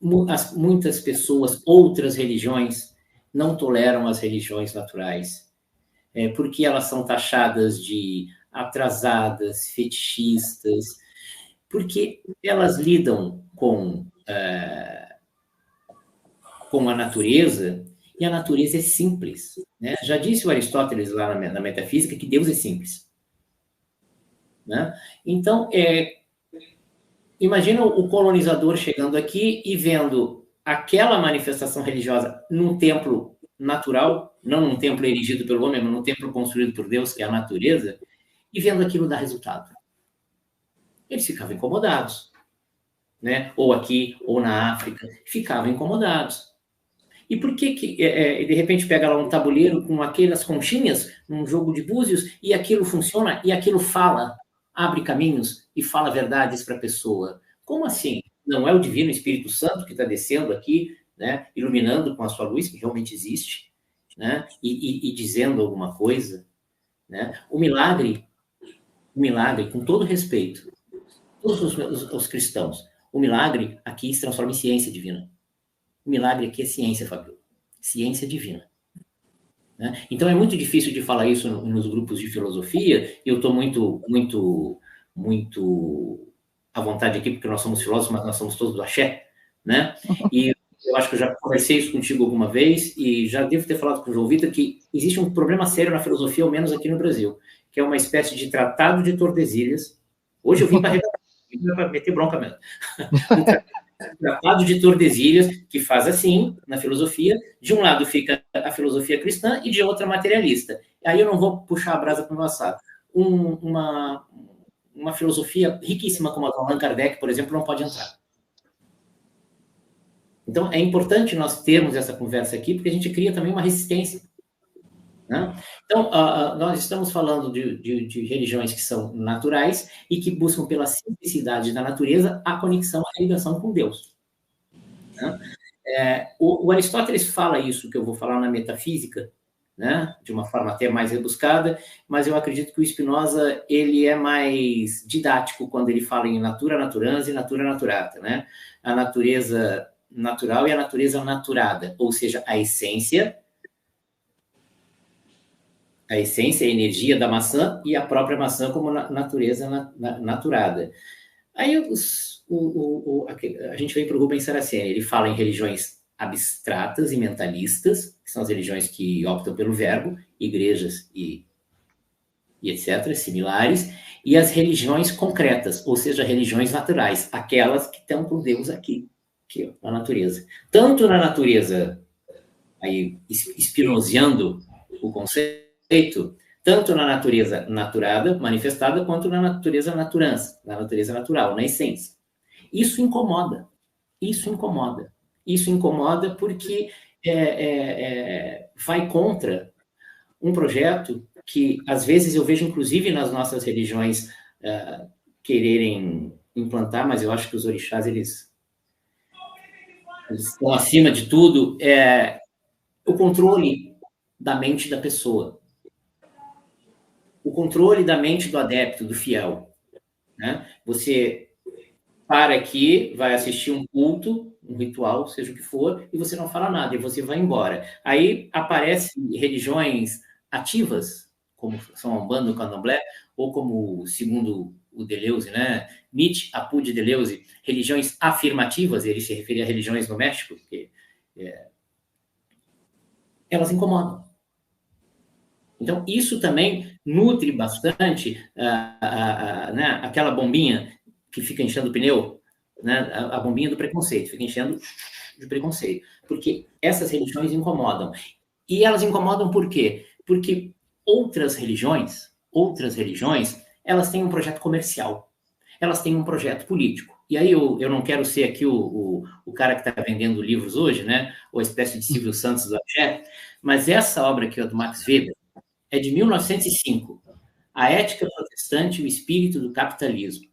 muitas pessoas, outras religiões, não toleram as religiões naturais. Por que elas são taxadas de atrasadas, fetichistas? Porque elas lidam com a natureza, e a natureza é simples, né? Já disse o Aristóteles lá na Metafísica que Deus é simples, né? Então, imagina o colonizador chegando aqui e vendo aquela manifestação religiosa num templo natural, não num templo erigido pelo homem, mas num templo construído por Deus, que é a natureza, e vendo aquilo dar resultado. Eles ficavam incomodados, né? Ou aqui, ou na África, ficavam incomodados. E por que de repente pega lá um tabuleiro com aquelas conchinhas, um jogo de búzios, e aquilo funciona, e aquilo fala, abre caminhos e fala verdades para a pessoa? Como assim? Não é o Divino Espírito Santo que está descendo aqui, né, iluminando com a sua luz, que realmente existe, né, e dizendo alguma coisa, né? O milagre, com todo respeito, todos os cristãos, o milagre aqui se transforma em ciência divina. O milagre aqui é ciência, Fabio. Ciência divina. Né? Então, é muito difícil de falar isso nos grupos de filosofia. Eu estou muito à vontade aqui, porque nós somos filósofos, mas nós somos todos do axé. Né? E eu acho que eu já conversei isso contigo alguma vez, e já devo ter falado com o João Vitor que existe um problema sério na filosofia, ao menos aqui no Brasil, que é uma espécie de tratado de Tordesilhas. Hoje eu vim para meter bronca mesmo. Tratado de Tordesilhas, que faz assim, na filosofia, de um lado fica a filosofia cristã e de outra materialista. Aí eu não vou puxar a brasa para o meu assado. Uma filosofia riquíssima como a do Allan Kardec, por exemplo, não pode entrar. Então, é importante nós termos essa conversa aqui, porque a gente cria também uma resistência. Né? Então, nós estamos falando de religiões que são naturais e que buscam pela simplicidade da natureza a conexão, a ligação com Deus. Né? O Aristóteles fala isso que eu vou falar na Metafísica, né? De uma forma até mais rebuscada, mas eu acredito que o Spinoza ele é mais didático quando ele fala em natura naturans e natura naturata, né? A natureza natural e a natureza naturada, ou seja, a essência, a energia da maçã e a própria maçã como natureza naturada. Aí a gente vem para o Rubens Saraceni, ele fala em religiões abstratas e mentalistas, que são as religiões que optam pelo verbo, igrejas e etc., similares, e as religiões concretas, ou seja, religiões naturais, aquelas que estão com Deus aqui na natureza. Tanto na natureza, aí, espinoseando o conceito, tanto na natureza naturada, manifestada, quanto na natureza naturans, na natureza natural, na essência. Isso incomoda. Isso incomoda porque vai contra um projeto que, às vezes, eu vejo, inclusive, nas nossas religiões quererem implantar, mas eu acho que os orixás, eles estão acima de tudo, o controle da mente da pessoa. O controle da mente do adepto, do fiel. Né? Você para aqui, vai assistir um culto, um ritual, seja o que for, e você não fala nada, e você vai embora. Aí aparecem religiões ativas, como são a Umbanda, o Candomblé, ou como, segundo o Deleuze, né? Nietzsche, Apu de Deleuze, religiões afirmativas, ele se referia a religiões no México, porque elas incomodam. Então, isso também nutre bastante né, aquela bombinha que fica enchendo o pneu, né, a bombinha do preconceito, fica enchendo de preconceito. Porque essas religiões incomodam. E elas incomodam por quê? Porque outras religiões, elas têm um projeto comercial, elas têm um projeto político. E aí eu não quero ser aqui o cara que está vendendo livros hoje, né, ou a espécie de Silvio Santos do axé, mas essa obra aqui, do Max Weber, é de 1905, A Ética Protestante e o Espírito do Capitalismo.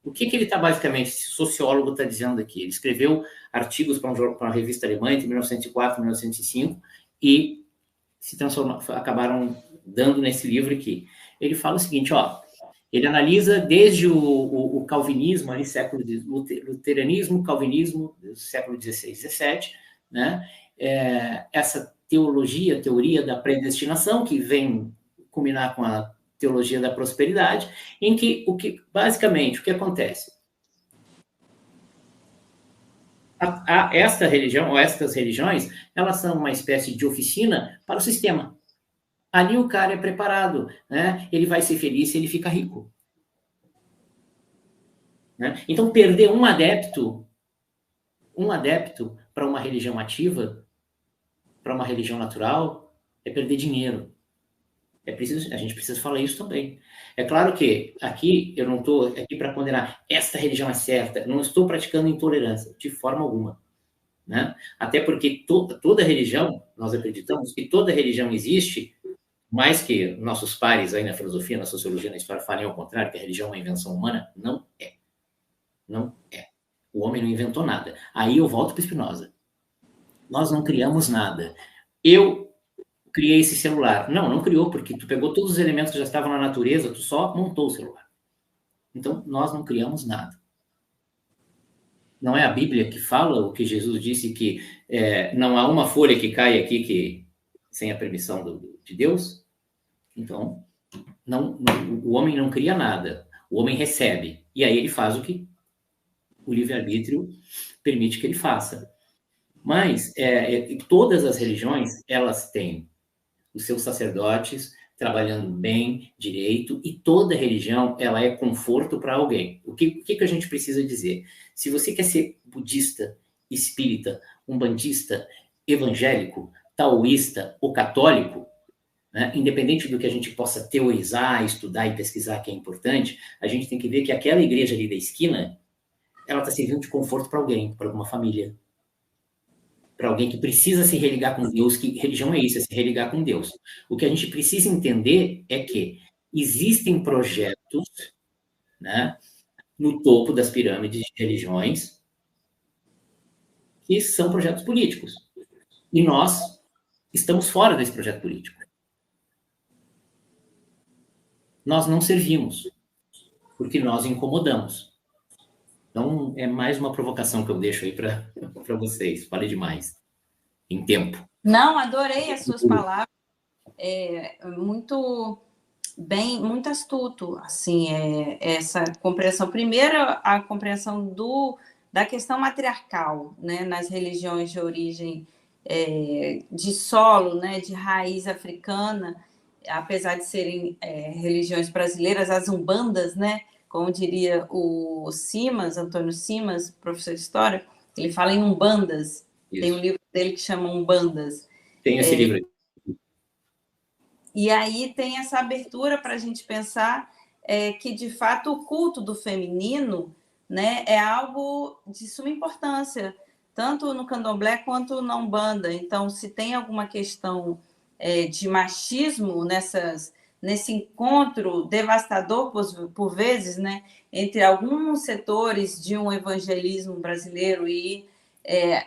O que ele está, basicamente, esse sociólogo está dizendo aqui? Ele escreveu artigos para uma revista alemã entre 1904 e 1905 e acabaram dando nesse livro aqui. Ele fala o seguinte, ele analisa desde o calvinismo, ali, luteranismo, calvinismo, século XVI, XVII, né? Essa teoria da predestinação, que vem culminar com a teologia da prosperidade, em que, basicamente, o que acontece? Esta religião, ou estas religiões, elas são uma espécie de oficina para o sistema. Ali o cara é preparado, né? Ele vai ser feliz se ele fica rico. Né? Então, perder um adepto para uma religião ativa, para uma religião natural, é perder dinheiro. A gente precisa falar isso também. É claro que aqui eu não estou aqui para condenar esta religião é certa, não estou praticando intolerância, de forma alguma. Né? Até porque toda religião, nós acreditamos que toda religião existe, mais que nossos pares aí na filosofia, na sociologia, na história falem ao contrário, que a religião é uma invenção humana, não é. Não é. O homem não inventou nada. Aí eu volto para Spinoza. Nós não criamos nada. Eu criei esse celular. Não criou, porque tu pegou todos os elementos que já estavam na natureza, tu só montou o celular. Então, nós não criamos nada. Não é a Bíblia que fala o que Jesus disse, que não há uma folha que cai aqui sem a permissão de Deus? Então, o homem não cria nada. O homem recebe. E aí ele faz o que o livre-arbítrio permite que ele faça. Mas todas as religiões, elas têm os seus sacerdotes trabalhando bem, direito, e toda religião, ela é conforto para alguém. O que a gente precisa dizer? Se você quer ser budista, espírita, umbandista, evangélico, taoísta ou católico, né, independente do que a gente possa teorizar, estudar e pesquisar, que é importante, a gente tem que ver que aquela igreja ali da esquina, ela está servindo de conforto para alguém, para alguma família, para alguém que precisa se religar com Deus, que religião é isso, é se religar com Deus. O que a gente precisa entender é que existem projetos, né, no topo das pirâmides de religiões que são projetos políticos. E nós estamos fora desse projeto político. Nós não servimos, porque nós incomodamos. Então, é mais uma provocação que eu deixo aí para vocês. Falei demais. Em tempo. Não, adorei as suas palavras. Muito bem, muito astuto, assim, essa compreensão. Primeiro, a compreensão da questão matriarcal, né, nas religiões de origem de solo, né, de raiz africana, apesar de serem religiões brasileiras, as umbandas, né, como diria o Simas, Antônio Simas, professor de história, ele fala em umbandas. Isso. Tem um livro dele que chama Umbandas. Tem esse livro aí. E aí tem essa abertura para a gente pensar que, de fato, o culto do feminino, né, é algo de suma importância, tanto no candomblé quanto na Umbanda. Então, se tem alguma questão de machismo nesse encontro devastador, por vezes, né, entre alguns setores de um evangelismo brasileiro e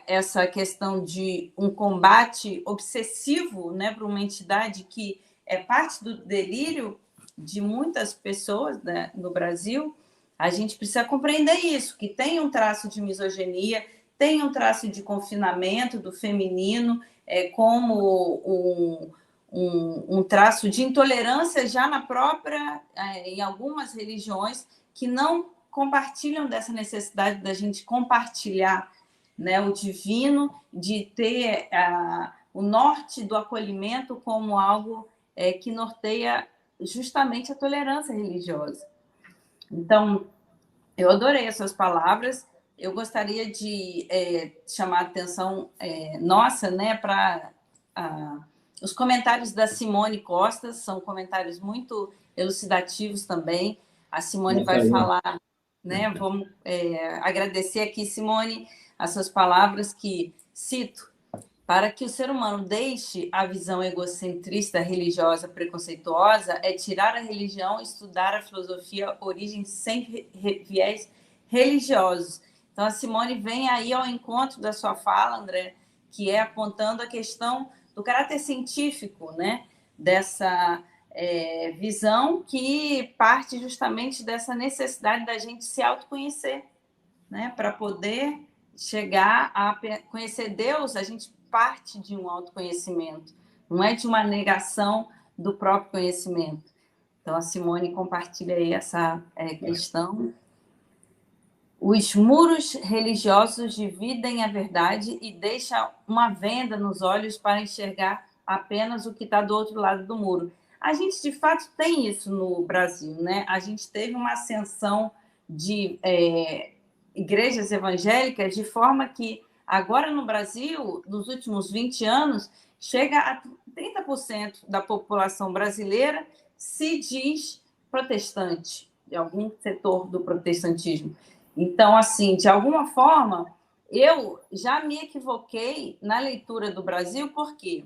essa questão de um combate obsessivo, né, para uma entidade que é parte do delírio de muitas pessoas, né, no Brasil, a gente precisa compreender isso, que tem um traço de misoginia, tem um traço de confinamento do feminino, como um traço de intolerância já na própria, em algumas religiões, que não compartilham dessa necessidade da gente compartilhar, né, o divino, de ter o norte do acolhimento como algo que norteia justamente a tolerância religiosa. Então, eu adorei as suas palavras. Eu gostaria de chamar a atenção nossa, né, para os comentários da Simone Costa, são comentários muito elucidativos também. A Simone vai falar, né? Vamos agradecer aqui, Simone, as suas palavras que, cito, para que o ser humano deixe a visão egocentrista, religiosa, preconceituosa, é tirar a religião e estudar a filosofia, origem sem viés religiosos. Então, a Simone vem aí ao encontro da sua fala, André, que é apontando a questão do caráter científico, né, dessa visão que parte justamente dessa necessidade da gente se autoconhecer, né, para poder chegar a conhecer Deus. A gente parte de um autoconhecimento, não é de uma negação do próprio conhecimento. Então, a Simone compartilha aí essa questão. Os muros religiosos dividem a verdade e deixam uma venda nos olhos para enxergar apenas o que está do outro lado do muro. A gente, de fato, tem isso no Brasil, né? A gente teve uma ascensão de igrejas evangélicas, de forma que agora no Brasil, nos últimos 20 anos, chega a 30% da população brasileira se diz protestante, de algum setor do protestantismo. Então, assim, de alguma forma, eu já me equivoquei na leitura do Brasil, porque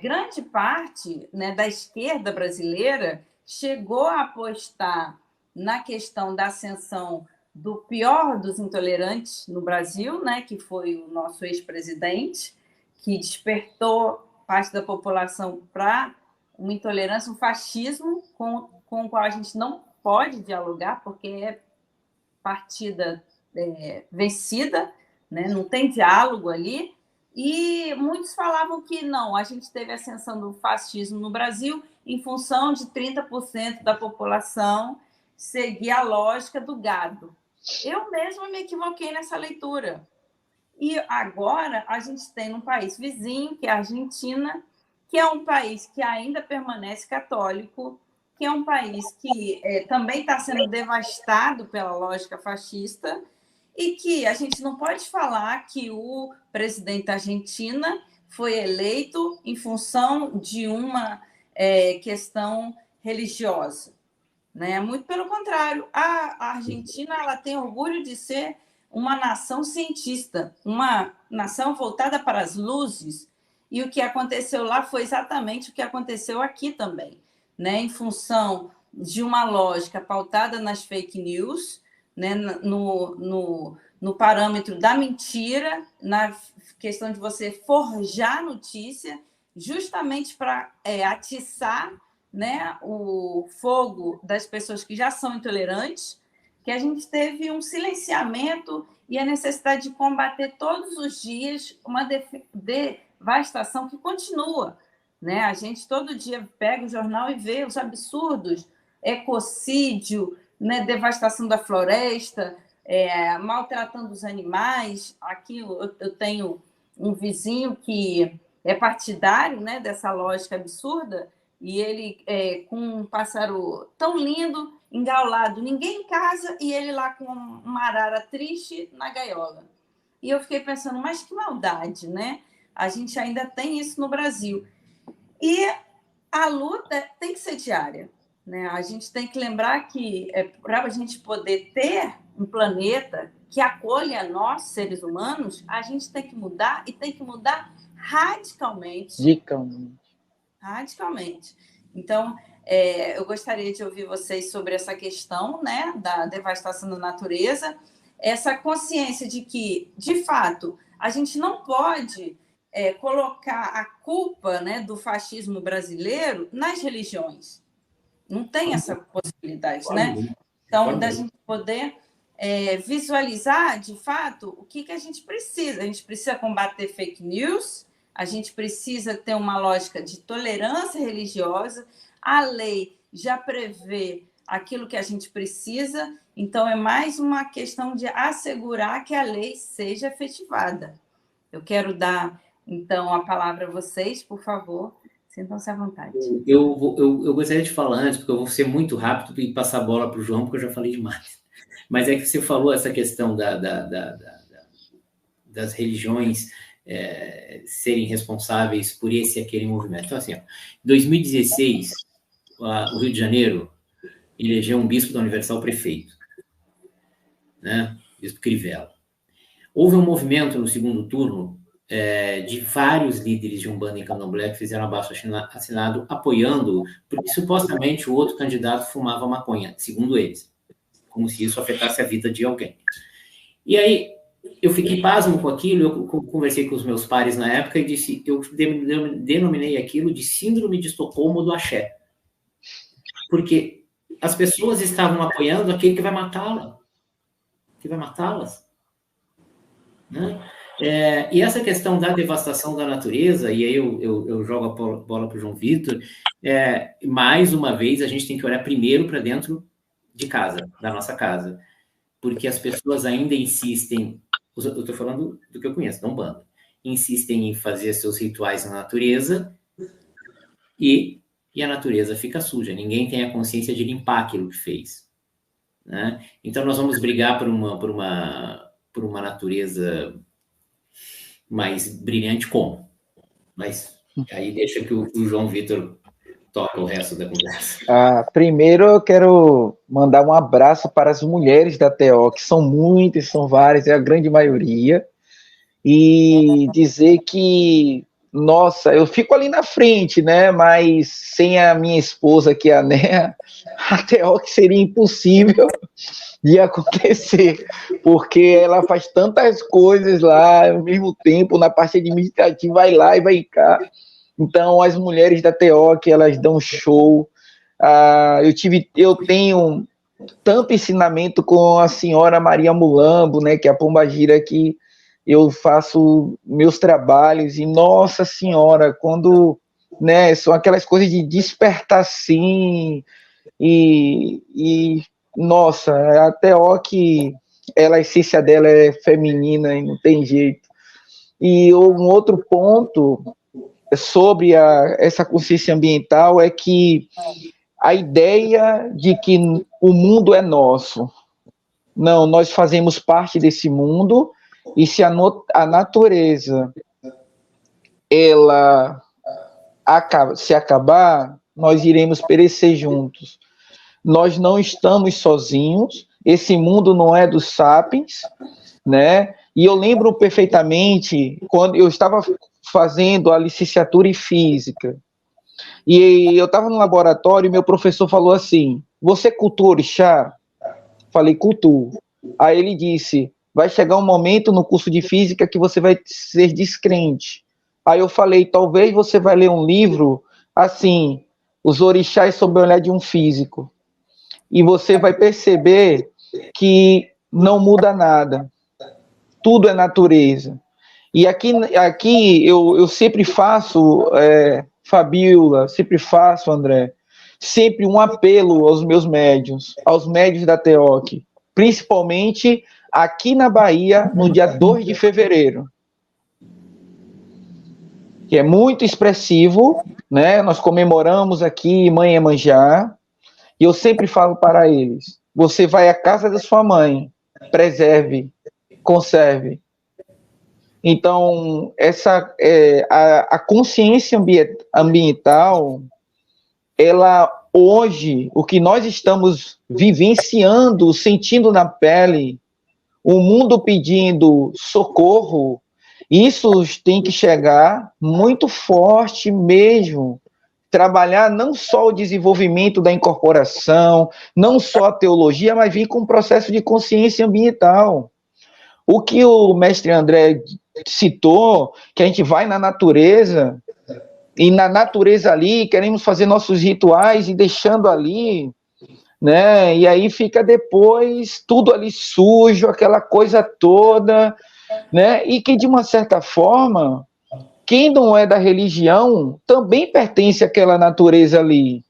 grande parte, né, da esquerda brasileira chegou a apostar na questão da ascensão do pior dos intolerantes no Brasil, né, que foi o nosso ex-presidente, que despertou parte da população para uma intolerância, um fascismo com o qual a gente não pode dialogar, porque é partida vencida, né? Não tem diálogo ali. E muitos falavam que não, a gente teve a ascensão do fascismo no Brasil em função de 30% da população seguir a lógica do gado. Eu mesma me equivoquei nessa leitura. E agora a gente tem um país vizinho, que é a Argentina, que é um país que ainda permanece católico, que é um país que também está sendo devastado pela lógica fascista, e que a gente não pode falar que o presidente da Argentina foi eleito em função de uma questão religiosa, né? Muito pelo contrário, a Argentina ela tem orgulho de ser uma nação cientista, uma nação voltada para as luzes, e o que aconteceu lá foi exatamente o que aconteceu aqui também, né? Em função de uma lógica pautada nas fake news, né? no parâmetro da mentira, na questão de você forjar notícia, justamente para atiçar, né, o fogo das pessoas que já são intolerantes, que a gente teve um silenciamento e a necessidade de combater todos os dias uma devastação que continua, né? A gente todo dia pega o jornal e vê os absurdos, ecocídio, né, devastação da floresta, maltratando os animais. Aqui eu tenho um vizinho que é partidário, né, dessa lógica absurda, e ele com um pássaro tão lindo, engaulado, ninguém em casa, e ele lá com uma arara triste na gaiola. E eu fiquei pensando, mas que maldade, né? A gente ainda tem isso no Brasil. E a luta tem que ser diária, né? A gente tem que lembrar que para a gente poder ter um planeta que acolha nós, seres humanos, a gente tem que mudar, e tem que mudar radicalmente. Radicalmente. Então, eu gostaria de ouvir vocês sobre essa questão, né, da devastação da natureza, essa consciência de que, de fato, a gente não pode colocar a culpa, né, do fascismo brasileiro nas religiões. Não tem essa possibilidade, né? Então, da gente poder visualizar, de fato, o que a gente precisa. A gente precisa combater fake news, a gente precisa ter uma lógica de tolerância religiosa, a lei já prevê aquilo que a gente precisa, então é mais uma questão de assegurar que a lei seja efetivada. Eu quero dar, então, a palavra a vocês, por favor, sintam-se à vontade. Eu gostaria de falar antes, porque eu vou ser muito rápido e passar a bola para o João, porque eu já falei demais. Mas é que você falou essa questão das religiões serem responsáveis por esse e aquele movimento. Então, assim, ó, em 2016, o Rio de Janeiro elegeu um bispo da Universal prefeito, né? Bispo Crivella. Houve um movimento no segundo turno de vários líderes de Umbanda e Candomblé que fizeram abaixo assinado apoiando, porque supostamente o outro candidato fumava maconha, segundo eles, como se isso afetasse a vida de alguém. E aí, eu fiquei pasmo com aquilo, eu conversei com os meus pares na época e disse, eu denominei aquilo de síndrome de Estocolmo do axé. Porque as pessoas estavam apoiando aquele que vai matá-las. Né? E essa questão da devastação da natureza, e aí eu jogo a bola para o João Vitor, mais uma vez a gente tem que olhar primeiro para dentro de casa, da nossa casa, porque as pessoas ainda insistem, eu estou falando do que eu conheço, da Umbanda, insistem em fazer seus rituais na natureza e a natureza fica suja, ninguém tem a consciência de limpar aquilo que fez, né? Então nós vamos brigar por uma natureza mais brilhante como? Mas aí deixa que o João Vitor toca o resto da conversa. Primeiro eu quero mandar um abraço para as mulheres da TO, que são muitas, são várias, é a grande maioria, e dizer que, nossa, eu fico ali na frente, né, mas sem a minha esposa, que é a Néa, a TO que seria impossível de acontecer, porque ela faz tantas coisas lá ao mesmo tempo, na parte administrativa, vai lá e vai cá. Então, as mulheres da TO, que elas dão show. Eu tenho tanto ensinamento com a senhora Maria Mulambo, né, que é a pombagira, que eu faço meus trabalhos, e nossa senhora, quando, né, são aquelas coisas de despertar assim, e nossa, a TO que a essência dela é feminina e não tem jeito. E um outro ponto sobre essa consciência ambiental é que a ideia de que o mundo é nosso. Não, nós fazemos parte desse mundo, e se a natureza ela se acabar, nós iremos perecer juntos. Nós não estamos sozinhos, esse mundo não é dos sapiens, né? E eu lembro perfeitamente quando eu estava fazendo a licenciatura em física, e eu estava no laboratório e meu professor falou assim: você cultua orixá? Falei, cultuo. Aí ele disse: vai chegar um momento no curso de física que você vai ser descrente. Aí eu falei: talvez você vai ler um livro assim, Os Orixás sob o olhar de um físico, e você vai perceber que não muda nada, tudo é natureza. E aqui eu sempre faço, Fabiola, sempre faço, André, sempre um apelo aos meus médiuns, aos médiuns da TEOC, principalmente aqui na Bahia, no dia 2 de fevereiro, que é muito expressivo, né? Nós comemoramos aqui Mãe Iemanjá, e eu sempre falo para eles: você vai à casa da sua mãe, preserve, conserve. Então, a consciência ambiental, ela hoje, o que nós estamos vivenciando, sentindo na pele, o mundo pedindo socorro, isso tem que chegar muito forte mesmo. Trabalhar não só o desenvolvimento da incorporação, não só a teologia, mas vir com um processo de consciência ambiental. O que o mestre André citou, que a gente vai na natureza, e na natureza ali queremos fazer nossos rituais e deixando ali, né? E aí fica depois tudo ali sujo, aquela coisa toda, né? E que de uma certa forma, quem não é da religião também pertence àquela natureza ali,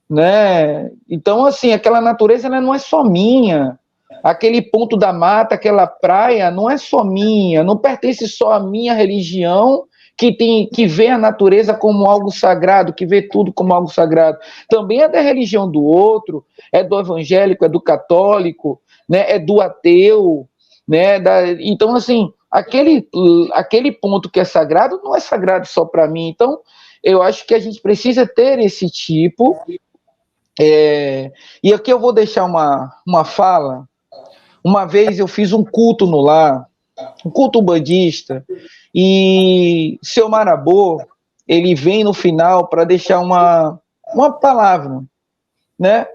né? Então, assim, aquela natureza, ela não é só minha. Aquele ponto da mata, aquela praia, não é só minha, não pertence só à minha religião, que vê a natureza como algo sagrado, que vê tudo como algo sagrado. Também é da religião do outro, é do evangélico, é do católico, né, é do ateu, né? Então, assim, aquele ponto que é sagrado não é sagrado só para mim. Então, eu acho que a gente precisa ter esse tipo. E aqui eu vou deixar uma fala. Uma vez eu fiz um culto no lar, um culto umbandista, e seu Marabô, ele vem no final para deixar uma palavra, né?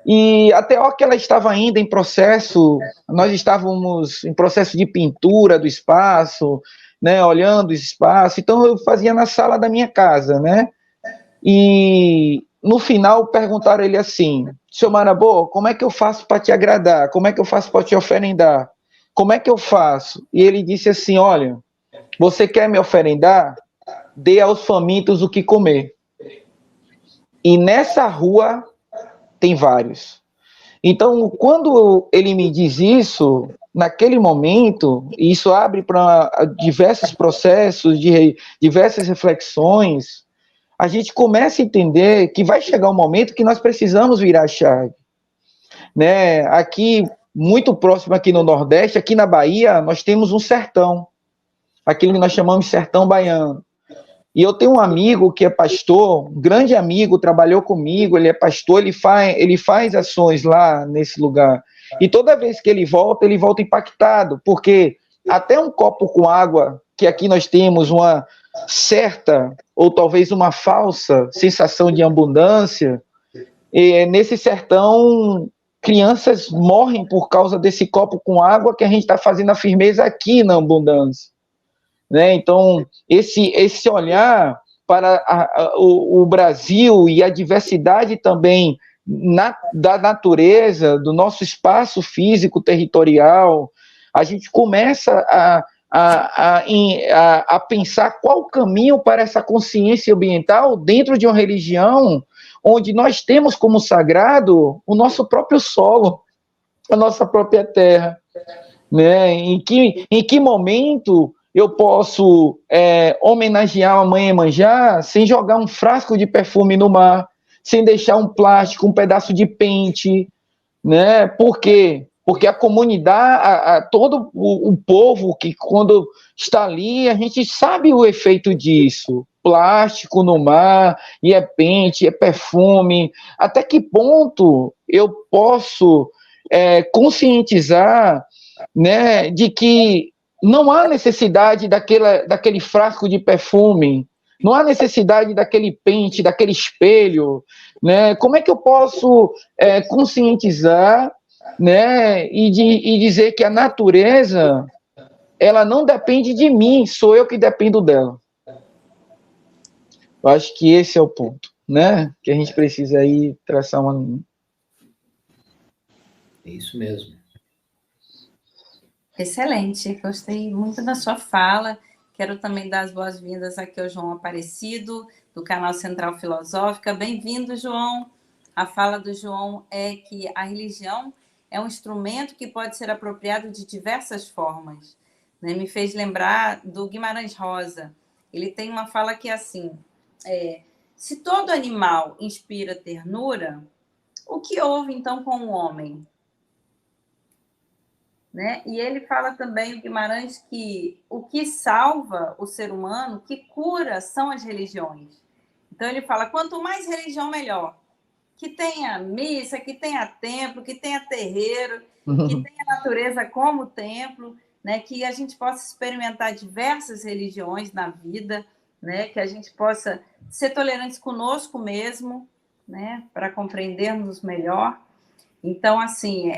E até a hora que ela estava ainda em processo, nós estávamos em processo de pintura do espaço, né, olhando o espaço, então eu fazia na sala da minha casa, né? E no final perguntaram ele assim: seu Marabô, como é que eu faço para te agradar? Como é que eu faço para te oferendar? como é que eu faço? E ele disse assim, olha, você quer me oferendar? Dê aos famintos o que comer. E nessa rua tem vários. Então, quando ele me diz isso, naquele momento, isso abre para diversos processos, diversas reflexões, a gente começa a entender que vai chegar um momento que nós precisamos virar a chave. Né? Aqui, muito próximo aqui no Nordeste, aqui na Bahia, nós temos um sertão, aquilo que nós chamamos de sertão baiano. E eu tenho um amigo que é pastor, um grande amigo, trabalhou comigo, ele é pastor, ele faz ações lá nesse lugar. E toda vez que ele volta impactado, porque até um copo com água, que aqui nós temos uma certa, ou talvez uma falsa sensação de abundância, nesse sertão, crianças morrem por causa desse copo com água que a gente está fazendo a firmeza aqui na abundância. Né? Então, esse olhar para o Brasil e a diversidade também da natureza, do nosso espaço físico territorial, a gente começa a pensar qual o caminho para essa consciência ambiental dentro de uma religião onde nós temos como sagrado o nosso próprio solo, a nossa própria terra. Né? Em que momento eu posso homenagear a Mãe Iemanjá sem jogar um frasco de perfume no mar, sem deixar um plástico, um pedaço de pente, né? Por quê? Porque a comunidade, todo o povo que quando está ali, a gente sabe o efeito disso. Plástico no mar, e é pente, é perfume. Até que ponto eu posso conscientizar, né, de que não há necessidade daquele frasco de perfume, não há necessidade daquele pente, daquele espelho, né? Como é que eu posso conscientizar, né, e dizer que a natureza, ela não depende de mim, sou eu que dependo dela? Eu acho que esse é o ponto, né? Que a gente precisa aí traçar uma linha. É isso mesmo. Excelente, gostei muito da sua fala. Quero também dar as boas-vindas aqui ao João Aparecido, do canal Central Filosófica. Bem-vindo, João. A fala do João é que a religião é um instrumento que pode ser apropriado de diversas formas. Né? Me fez lembrar do Guimarães Rosa. Ele tem uma fala que é assim, se todo animal inspira ternura, o que houve então com o homem? Né? E ele fala também, o Guimarães, que o que salva o ser humano, o que cura, são as religiões. Então ele fala, quanto mais religião, melhor. Que tenha missa, que tenha templo, que tenha terreiro, que tenha natureza como templo, né? Que a gente possa experimentar diversas religiões na vida, né? Que a gente possa ser tolerantes conosco mesmo, né? Para compreendermos melhor. Então, assim,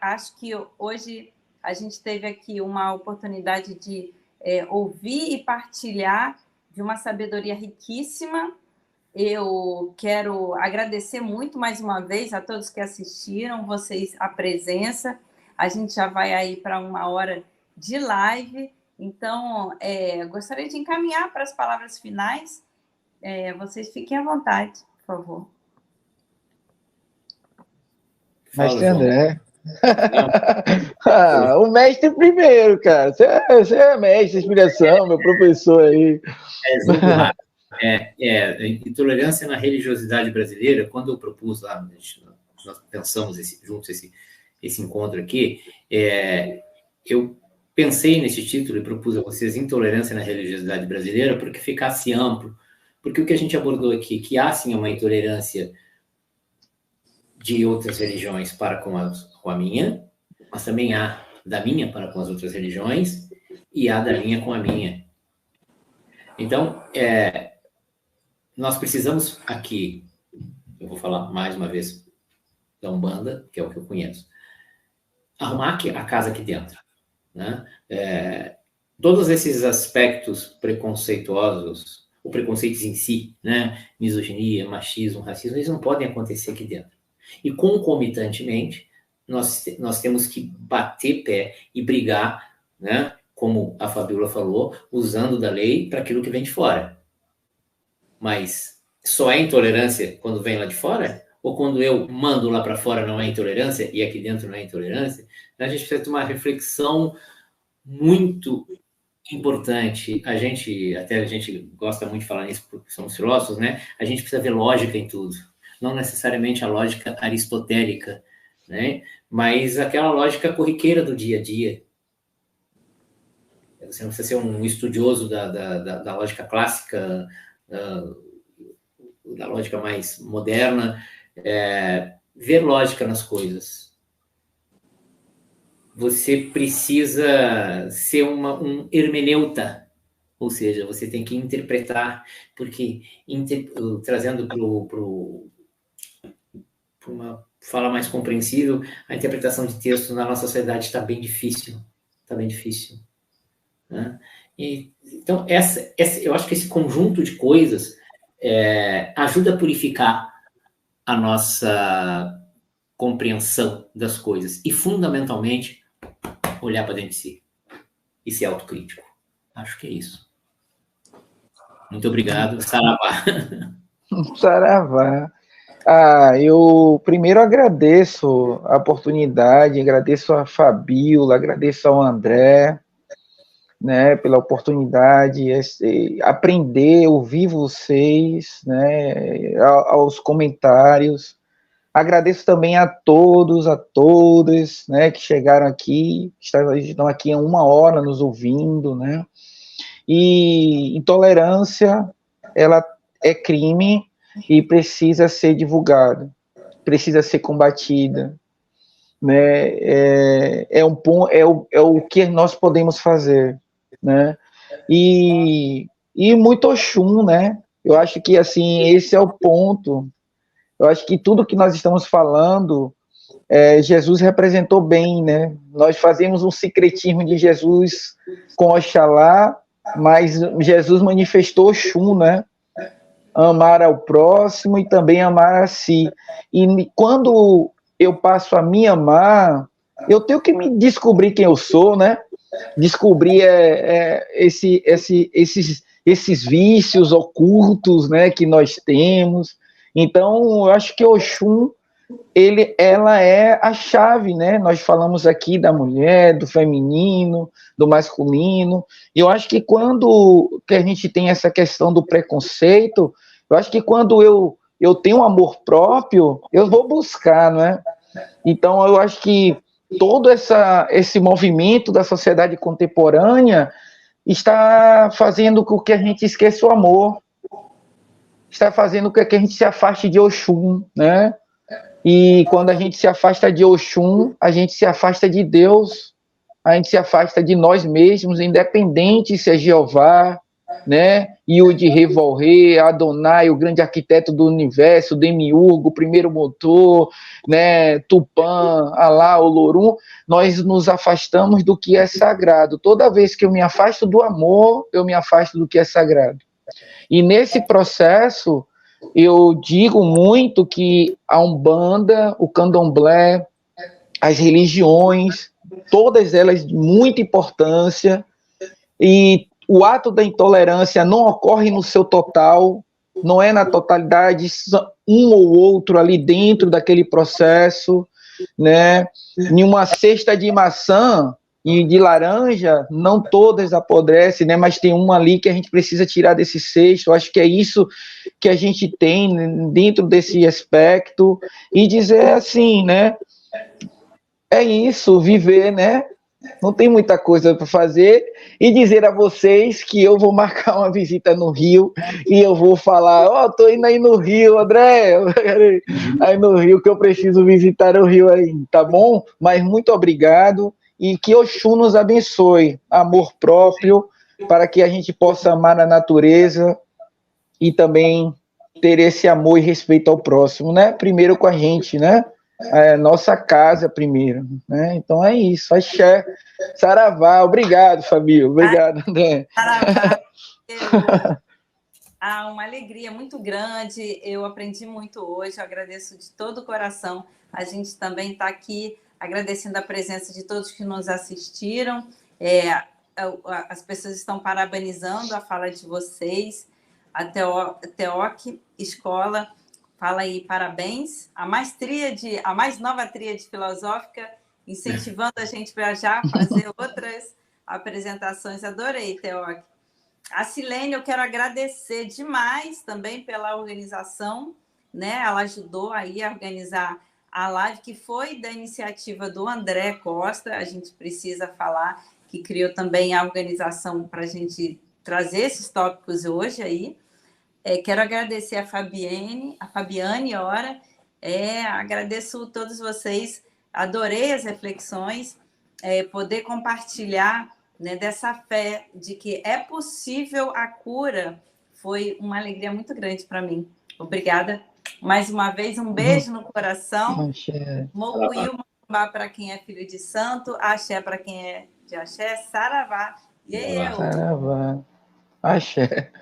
acho que hoje a gente teve aqui uma oportunidade de ouvir e partilhar de uma sabedoria riquíssima. Eu quero agradecer muito mais uma vez a todos que assistiram, vocês, a presença. A gente já vai aí para 1 hora de live. Então, gostaria de encaminhar para as palavras finais. Vocês fiquem à vontade, por favor. Mestre André. O mestre primeiro, cara. Você é mestre, inspiração, meu professor aí. Intolerância na religiosidade brasileira, quando eu propus lá, nós pensamos juntos esse encontro aqui, eu pensei nesse título e propus a vocês Intolerância na Religiosidade Brasileira porque ficasse amplo, porque o que a gente abordou aqui, que há sim uma intolerância de outras religiões para com a minha, mas também há da minha para com as outras religiões e há da minha com a minha. Então, nós precisamos aqui, eu vou falar mais uma vez da Umbanda, que é o que eu conheço, arrumar a casa aqui dentro. Né? Todos esses aspectos preconceituosos, ou preconceitos em si, né? Misoginia, machismo, racismo, eles não podem acontecer aqui dentro. E, concomitantemente, nós temos que bater pé e brigar, né, como a Fabíola falou, usando da lei para aquilo que vem de fora. Mas só é intolerância quando vem lá de fora? Ou quando eu mando lá para fora não é intolerância e aqui dentro não é intolerância? A gente precisa ter uma reflexão muito importante. A gente gosta muito de falar nisso porque somos filósofos, né? A gente precisa ver lógica em tudo. Não necessariamente a lógica aristotélica, né? Mas aquela lógica corriqueira do dia a dia. Você não precisa ser um estudioso da lógica clássica, da lógica mais moderna, ver lógica nas coisas. Você precisa ser um hermeneuta, ou seja, você tem que interpretar, porque trazendo para uma fala mais compreensível, a interpretação de textos na nossa sociedade está bem difícil, né? Então, eu acho que esse conjunto de coisas ajuda a purificar a nossa compreensão das coisas e, fundamentalmente, olhar para dentro de si e ser autocrítico. Acho que é isso. Muito obrigado. Saravá. Saravá. Eu primeiro agradeço a oportunidade, agradeço a Fabíola, agradeço ao André, né, pela oportunidade, aprender, ouvir vocês, né, aos comentários. Agradeço também a todos, a todas, né, que chegaram aqui, estão aqui há 1 hora nos ouvindo, né. E intolerância, ela é crime e precisa ser divulgada, precisa ser combatida, né. É o que nós podemos fazer, né. E muito Oxum, né. Eu acho que assim esse é o ponto. Eu acho que tudo que nós estamos falando, Jesus representou bem, né? Nós fazemos um secretismo de Jesus com Oxalá, mas Jesus manifestou Oxum, né? Amar ao próximo e também amar a si. E quando eu passo a me amar, eu tenho que me descobrir quem eu sou, né? Descobrir esses vícios ocultos, né, que nós temos. Então, eu acho que Oxum, ela é a chave, né? Nós falamos aqui da mulher, do feminino, do masculino. E eu acho que quando que a gente tem essa questão do preconceito, eu acho que quando eu tenho amor próprio, eu vou buscar, não é? Então, eu acho que todo esse movimento da sociedade contemporânea está fazendo com que a gente esqueça o amor, está fazendo com que a gente se afaste de Oxum, né? E quando a gente se afasta de Oxum, a gente se afasta de Deus, a gente se afasta de nós mesmos, independente se é Jeová, né? Yud Revolre, Adonai, o grande arquiteto do universo, Demiurgo, o primeiro motor, né? Tupã, Alá, Olorum, nós nos afastamos do que é sagrado. Toda vez que eu me afasto do amor, eu me afasto do que é sagrado. E nesse processo, eu digo muito que a Umbanda, o Candomblé, as religiões, todas elas de muita importância, e o ato da intolerância não ocorre no seu total, não é na totalidade, um ou outro ali dentro daquele processo, né? Em uma cesta de maçã e de laranja, não todas apodrecem, né? Mas tem uma ali que a gente precisa tirar desse cesto. Eu acho que é isso que a gente tem dentro desse aspecto, e dizer assim, né? É isso, viver, né? Não tem muita coisa para fazer, e dizer a vocês que eu vou marcar uma visita no Rio e eu vou falar, tô indo aí no Rio, André, aí no Rio que eu preciso visitar o Rio aí, tá bom? Mas muito obrigado e que Oxum nos abençoe, amor próprio, para que a gente possa amar a natureza e também ter esse amor e respeito ao próximo, né? Primeiro com a gente, né? Nossa casa primeiro, né? Então é isso, axé, saravá, obrigado, Fabio, obrigado, André. Saravá, uma alegria muito grande, eu aprendi muito hoje, eu agradeço de todo o coração, a gente também está aqui agradecendo a presença de todos que nos assistiram. As pessoas estão parabenizando a fala de vocês. A TEOC Escola fala aí parabéns. A mais nova tríade filosófica, incentivando a gente para já fazer outras apresentações. Adorei, TEOC. A Silene, eu quero agradecer demais também pela organização, né? Ela ajudou aí a organizar a live, que foi da iniciativa do André Costa, a gente precisa falar, que criou também a organização para a gente trazer esses tópicos hoje aí. Quero agradecer a Fabiane, agradeço a todos vocês, adorei as reflexões, poder compartilhar, né, dessa fé de que é possível a cura, foi uma alegria muito grande para mim. Obrigada. Mais uma vez, um beijo no coração. Mokuyu Mambá para quem é filho de santo, Axé para quem é de axé, Saravá. Saravá. Axé.